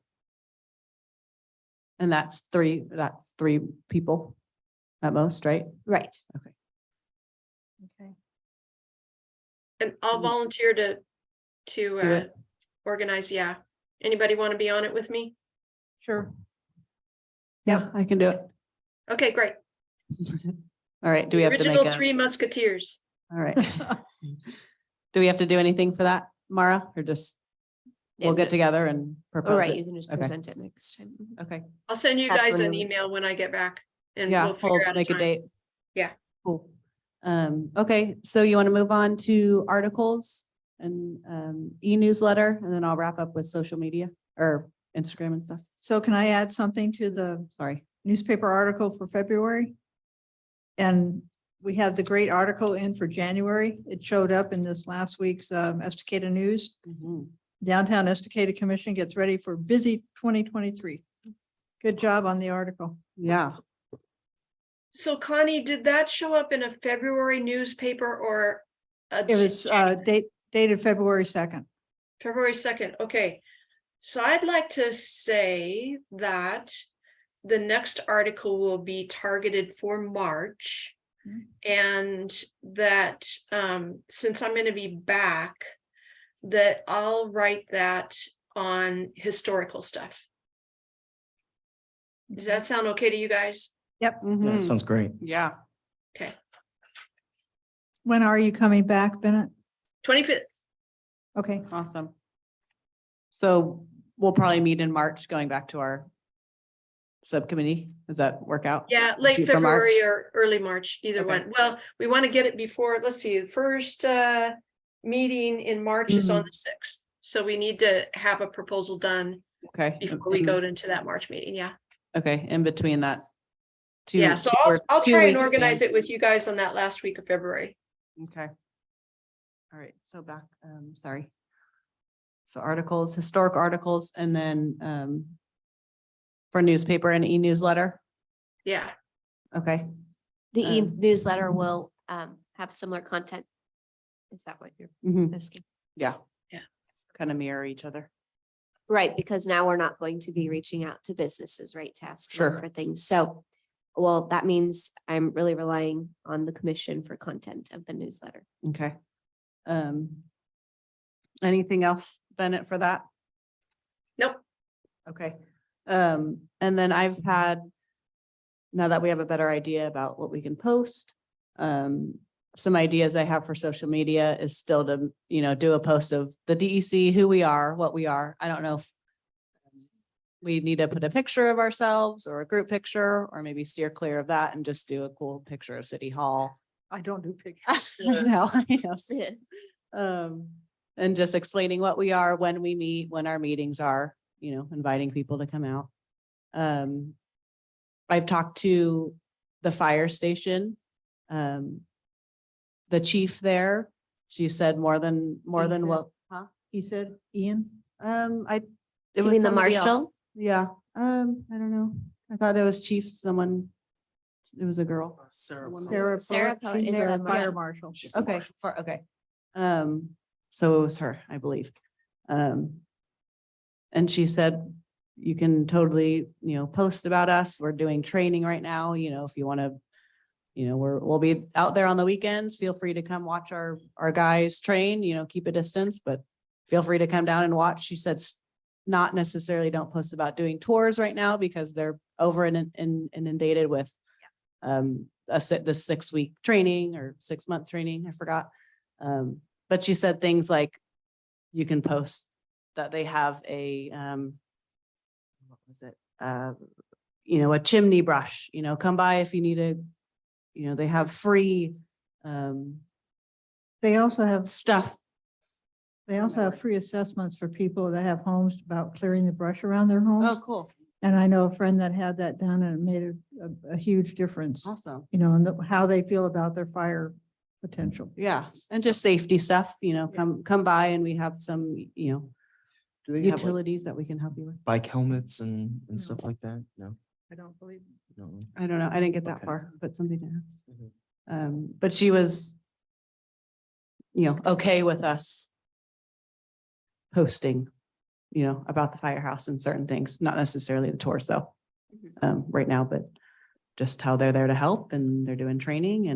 And that's three people at most, right? Right. Okay. And I'll volunteer to Do it. organize, yeah. Anybody want to be on it with me? Sure. Yeah, I can do it. Okay, great. All right, do we have to make Original a, Three Musketeers. all right. Do we have to do anything for that, Mara, or just we'll get together and All propose right, you it? can just Okay. present it next time. Mhm. Okay, I'll send you That's guys when an we- email when I get back and yeah, we'll we'll figure out a make a time. date. Yeah. Cool. Okay, so you want to move on to articles and e-newsletter, and then I'll wrap up with social media or Instagram and stuff. So can I add something to the Sorry. newspaper article for February? And we had the great article in for January. It showed up in this last week's Estacada News. Downtown Estacada Commission gets ready for busy 2023. Good job on the article. Yeah, So Connie, did that show up in a February newspaper or? It was dated February 2nd. February 2nd, okay. So I'd like to say that the next article will be targeted for March. And that since I'm gonna be back, that I'll write that on historical stuff. Does that sound okay to you guys? Yeah, Mhm. sounds great. Yeah, Okay, When are you coming back, Bennett? 25th. Okay, awesome. So we'll probably meet in March, going back to our subcommittee. Does that work out? Yeah, late Shoot for March? February or early March, either Okay. one. Well, we want to get it before, let's see, the first meeting in March is on the 6th. So we need to have a proposal done Okay. before we go into that March meeting, yeah. Okay, in between that. Yeah, so I'll try and organize it with you guys on that last week of February. Okay. All right, so back, sorry. So articles, historic articles, and then for newspaper and e-newsletter. Yeah, Okay, The Um, e-newsletter will have similar content. Is that what you're mhm, asking? yeah. Yeah. Kind of mirror each other. Right, because now we're not going to be reaching out to businesses, right, to ask them Sure. for things. So, well, that means I'm really relying on the commission for content of the newsletter. Okay. Anything else, Bennett, for that? nope, Okay. And then I've had, now that we have a better idea about what we can post, some ideas I have for social media is still to, do a post of the DEC, who we are, what we are. I don't know if we need to put a picture of ourselves or a group picture, or maybe steer clear of that and just do a cool picture of City Hall. I don't do pictures. I know. And just explaining what we are, when we meet, when our meetings are, inviting people to come out. I've talked to the fire station. The chief there, she said more than said? what, huh? He said, Ian? It Do you was mean the somebody else. marshal? Yeah, I don't know. I thought it was chief, someone, it was a girl. Sarah. Sarah Poe- she's is the the fire marshal. marshal. Okay, okay. So it was her, I believe. And she said, you can totally, post about us. We're doing training right now, if you want to, we'll be out there on the weekends. Feel free to come watch our guys train, keep a distance, but feel free to come down and watch. She said, not necessarily don't post about doing tours right now because they're over and inundated with the 6-week training or 6-month training. I forgot. But she said things like you can post that they have a what was it? A chimney brush, come by if you need a, they have free They also have, stuff. they also have free assessments for people that have homes about clearing the brush around their homes. Oh, cool. And I know a friend that had that done and it made a huge difference, Awesome. and how they feel about their fire potential. Yeah. And just safety stuff, come by and we have some, Do they have like utilities that we can help you with. bike helmets and stuff like that? No. I don't believe. No. I don't know. I didn't get that Okay. far, but something to ask. Mhm. But she was, okay with us posting, about the firehouse and certain things, not necessarily the tours though, right now, but just how they're there to help and they're doing training.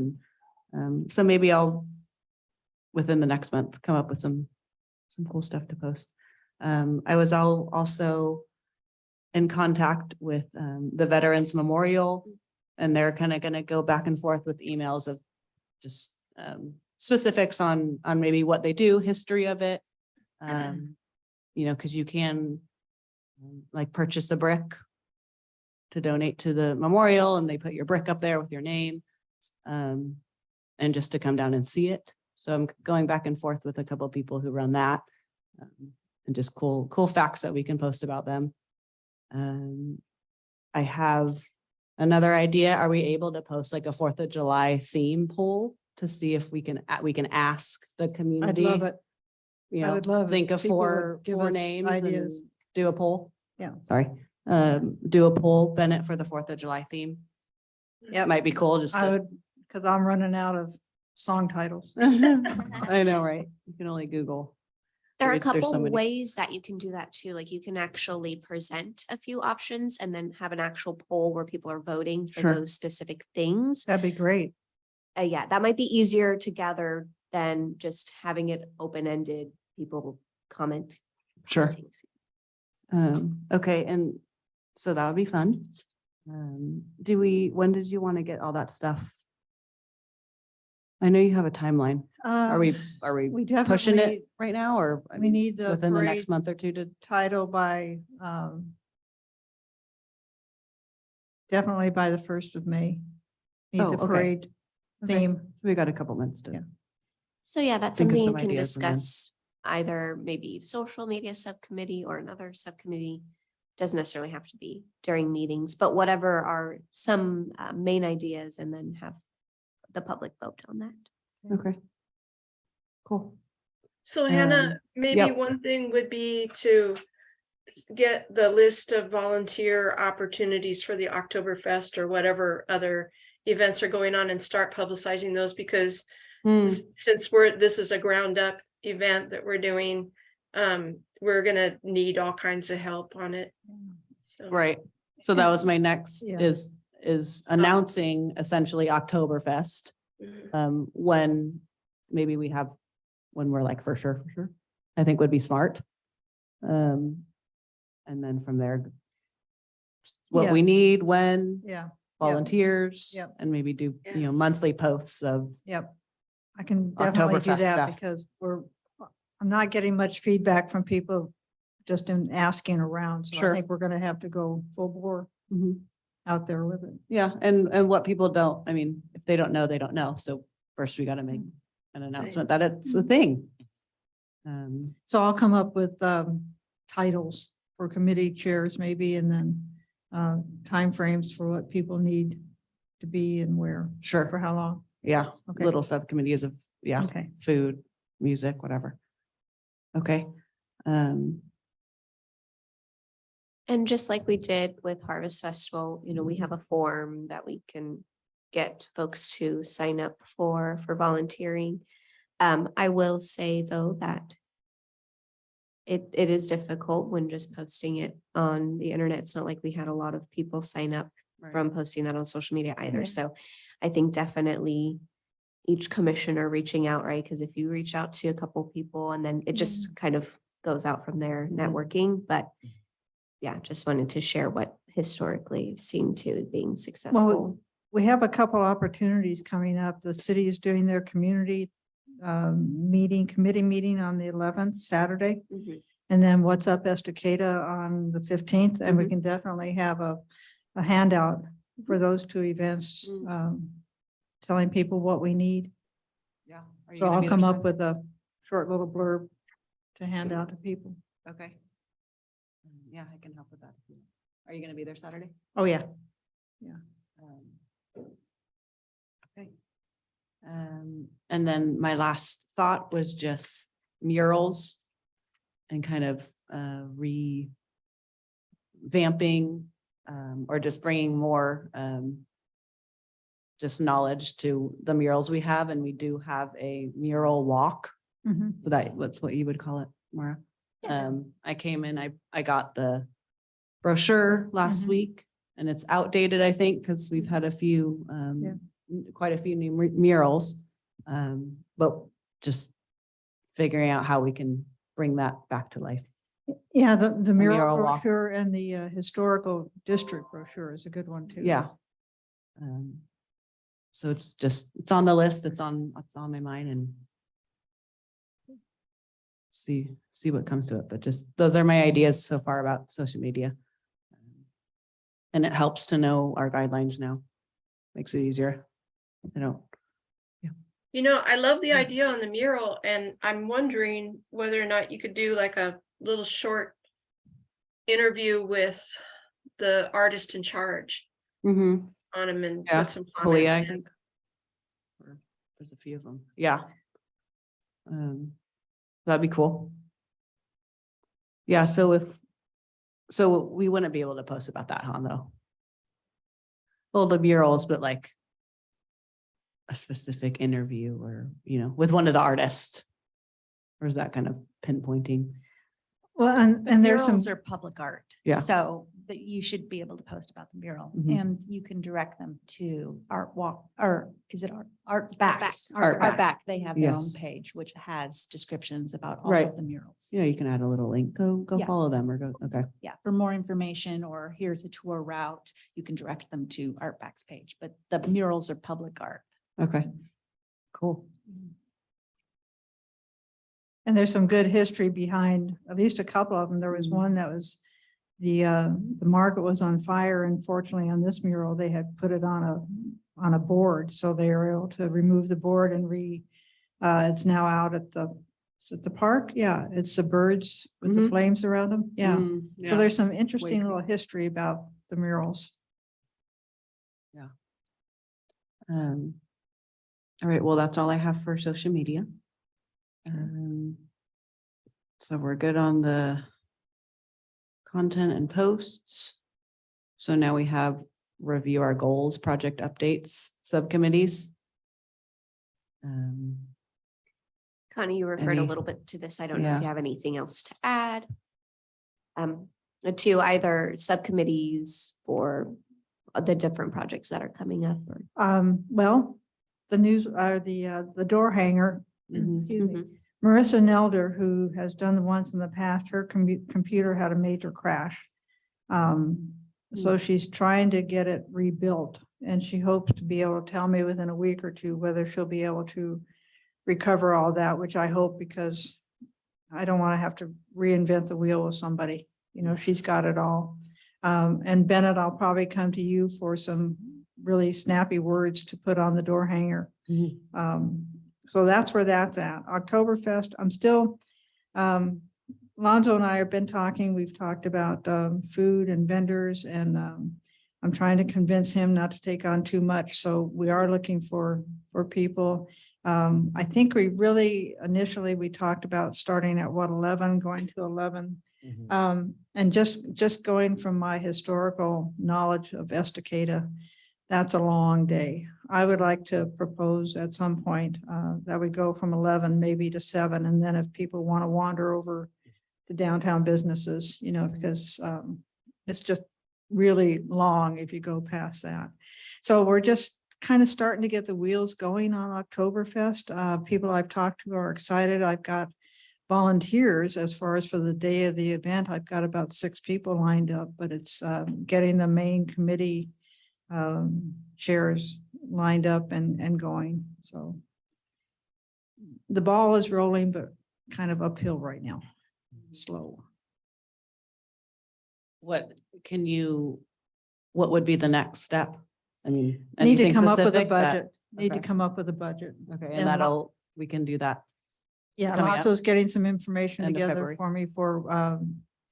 And so maybe I'll, within the next month, come up with some cool stuff to post. I was also in contact with the Veterans Memorial, and they're kind of going to go back and forth with emails of just specifics on maybe what they do, history of it. You know, because you can like purchase a brick to donate to the memorial, and they put your brick up there with your name. And just to come down and see it. So I'm going back and forth with a couple of people who run that. And just cool facts that we can post about them. I have another idea. Are we able to post like a 4th of July theme poll to see if we can ask the I'd community? love it. You I know, would love it think if of people would four give us names and ideas. do a poll. Yeah. Sorry. Do a poll, Bennett, for the 4th of July theme. Yep. Might be cool just I to. would, because I'm running out of song titles. I know, right? You can only Google. There are a There's so couple many. ways that you can do that too. Like you can actually present a few options and then have an actual poll where people are voting for Sure. those specific things. That'd be great. Yeah, that might be easier to gather than just having it open-ended, people comment. Sure. commenting. Okay, and so that would be fun. When did you want to get all that stuff? I know you have a timeline. Are we We pushing definitely, it right now, or I we mean, need the within the parade next month or two to? title by, definitely by the 1st of May. Need Oh, the okay. parade Okay. theme. So we got a couple months to. Yeah. So yeah, that's Think of something you some can ideas and then- discuss either maybe social media subcommittee or another subcommittee. Doesn't necessarily have to be during meetings, but whatever are some main ideas and then have the public vote on that. Okay. Cool. So Hannah, maybe yep. one thing would be to get the list of volunteer opportunities for the Oktoberfest or whatever other events are going on and start publicizing those, because since this is a ground up event that we're doing, we're gonna need all kinds of help on it. So. Right. So that was my next Yeah. is announcing essentially Oktoberfest. Mhm. When maybe we have, when we're like for sure, I think would be smart. And then from there, what we Yes. need, when, Yeah, volunteers, Yep. and maybe do, Yeah. you know, monthly posts of, yep. I can definitely do Oktoberfest that stuff. because I'm not getting much feedback from people just in asking around. So Sure. I think we're gonna have to go full bore out there with it. yeah, and what people don't, I mean, if they don't know, they don't know. So first we got to make an announcement that it's a thing. So I'll come up with titles for committee chairs maybe, and then timeframes for what people need to be and where, for Sure. how long. Yeah, Okay. little subcommittees of, yeah, Okay. food, music, whatever. Okay. And just like we did with Harvest Festival, we have a form that we can get folks to sign up for volunteering. I will say though that it is difficult when just posting it on the internet. It's not like we had a lot of people sign up from posting that on social media either. So I think definitely each commissioner reaching out, right? Because if you reach out to a couple people and then it just kind of goes out from there, networking, but yeah, just wanted to share what historically seemed to being successful. We have a couple opportunities coming up. The city is doing their community committee meeting on the 11th, Saturday. Mhm. And then What's Up Estacada on the 15th, and we can definitely have a handout for those two events, telling people what we need. Yeah. So I'll come up with a short little blurb to hand out to people. Okay. Yeah, I can help with that. Are you gonna be there Saturday? Oh, yeah. Okay. And then my last thought was just murals and kind of revamping or just bringing more just knowledge to the murals we have. And we do have a mural walk. That's what you would call it, Maura. I came in, I got the brochure last week and it's outdated, I think, because we've had a few, quite a few new murals. But just figuring out how we can bring that back to life. Yeah, the mural mural walk. brochure and the historical district brochure is a good one too. Yeah. So it's just, it's on the list, it's on my mind and see what comes to it, but just, those are my ideas so far about social media. And it helps to know our guidelines now. Makes it easier. I don't, You know, I love the idea on the mural, and I'm wondering whether or not you could do like a little short interview with the artist in charge on them and yeah, put some Kalia, I comments in. think. Or there's a few of them. Yeah. That'd be cool. Yeah, so we wouldn't be able to post about that, huh, though? Well, the murals, but like a specific interview or, with one of the artists. Or is that kind of pinpointing? Well, The and there's some, murals are public art. Yeah. So that you should be able to post about the mural Mhm. and you can direct them to Art Walk, or is it Art Back. Back? Art Art Back. Back, they have their own Yes. page, which has descriptions about all Right. of the murals. Yeah, you can add a little link. Go Yeah. follow them or go, okay. Yeah, for more information or here's a tour route, you can direct them to Art Back's page, but the murals are public art. Okay. Cool. and there's some good history behind at least a couple of them. There was one that was the market was on fire. Unfortunately, on this mural, they had put it on a board. So they were able to remove the board and it's now out at is it the park? Yeah, it's the birds with the Mhm. flames around them. Yeah. So there's some interesting cool. little history about the murals. All right, well, that's all I have for social media. So we're good on the content and posts. So now we have review our goals, project updates, subcommittees. Connie, you referred a Any- little bit to this. I don't know if Yeah. you have anything else to add. To either subcommittees or the different projects that are coming up or. Well, the door hanger, Mhm. excuse me, Marissa Nelder, who has done the ones in the past, her computer had a major crash. So she's trying to get it rebuilt and she hopes to be able to tell me within a week or two whether she'll be able to recover all that, which I hope, because I don't want to have to reinvent the wheel with somebody. She's got it all. And Bennett, I'll probably come to you for some really snappy words to put on the door hanger. So that's where that's at. Oktoberfest, I'm still, Lonzo and I have been talking, we've talked about food and vendors and I'm trying to convince him not to take on too much. So we are looking for people. I think initially we talked about starting at 11, going to 11. And just going from my historical knowledge of Estacada, that's a long day. I would like to propose at some point that we go from 11 maybe to 7. And then if people want to wander over to downtown businesses, because it's just really long if you go past that. So we're just kind of starting to get the wheels going on Oktoberfest. People I've talked to are excited. I've got volunteers as far as for the day of the event. I've got about 6 people lined up, but it's getting the main committee chairs lined up and going. So the ball is rolling, but kind of uphill right now, slow. What would be the next step? I mean, Need to anything come up with a specific that- budget. Need to okay. come up with a budget. Okay, And and we can do that. Yeah, coming up. Lonzo's getting some information End of together February. for me for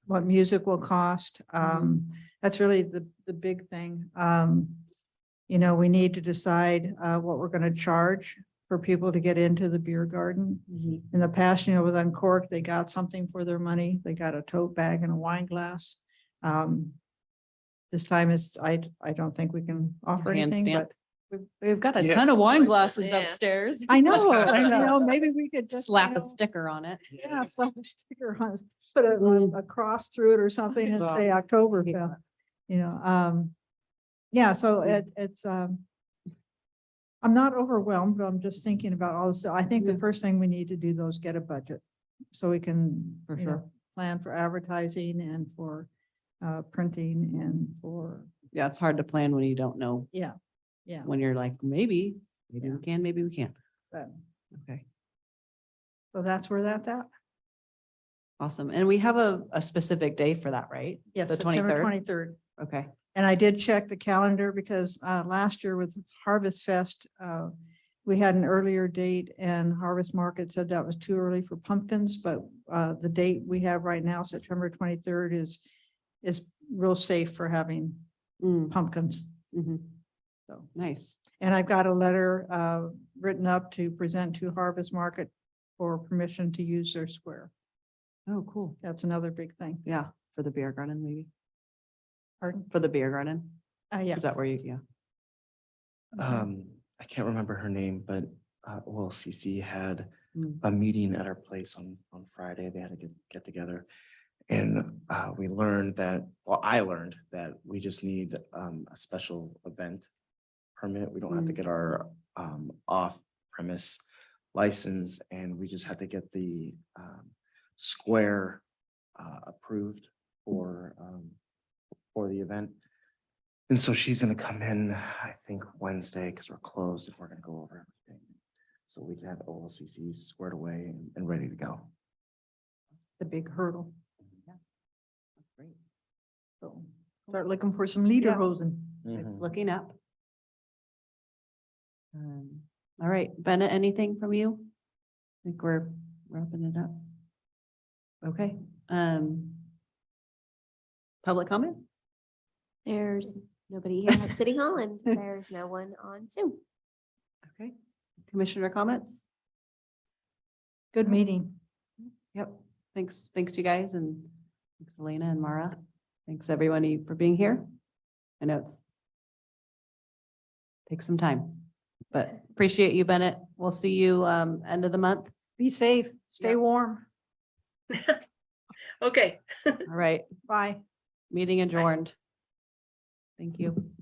what music will cost. That's really the big thing. We need to decide what we're going to charge for people to get into the beer garden. In the past, with Uncorked, they got something for their money. They got a tote bag and a wine glass. This time I don't think we can offer Hand anything, stamp. but We've got a Yeah. ton of wine glasses Yeah. upstairs. I know, maybe we could just Slap a sticker on it. Yeah, slap a sticker on it, put a cross through it or something and say Oktoberfest, yeah, so it's, I'm not overwhelmed, but I'm just thinking about all this. So I think the first thing we need to do though is get a budget. So we can, For sure. plan for advertising and for printing and for, Yeah, it's hard to plan when you don't know. yeah. Yeah. when you're like, maybe we Yeah. can, maybe we can't. But- Okay, So that's where that's at. awesome. And we have a specific day for that, right? Yes, The September 23rd? 23rd. Okay, And I did check the calendar because last year with Harvest Fest, we had an earlier date and Harvest Market said that was too early for pumpkins, but the date we have right now, September 23rd, is real safe for having pumpkins. mhm, So, nice. and I've got a letter written up to present to Harvest Market for permission to use their square. Oh, cool. That's another big thing. Yeah, for the beer garden, maybe, Pardon? for the beer garden. Yeah. Is that where you, yeah. I can't remember her name, but OLCC had Mm. a meeting at our place on Friday. They had to get together. And we learned that, well, I learned that we just need a special event permit. We don't have to get our off premise license, and we just had to get the square approved for the event. And so she's gonna come in, I think Wednesday, because we're closed, and we're gonna go over everything. So we can have OLCC squared away and ready to go. The big hurdle. That's great. So start looking for some leader Yeah. hosen. It's Mhm. looking up. All right, Bennett, anything from you? I think we're wrapping it up. Okay, public comment? There's nobody here at City Hall and there's no one on Zoom. Okay, commissioner comments? Good meeting. Yep, thanks, you guys, and thanks Elena and Mara. Thanks everyone for being here. I know it's takes some time, but appreciate you, Bennett. We'll see you end of the month. Be safe, stay Yep. warm. Okay. All right, Bye. meeting adjourned. Thank you.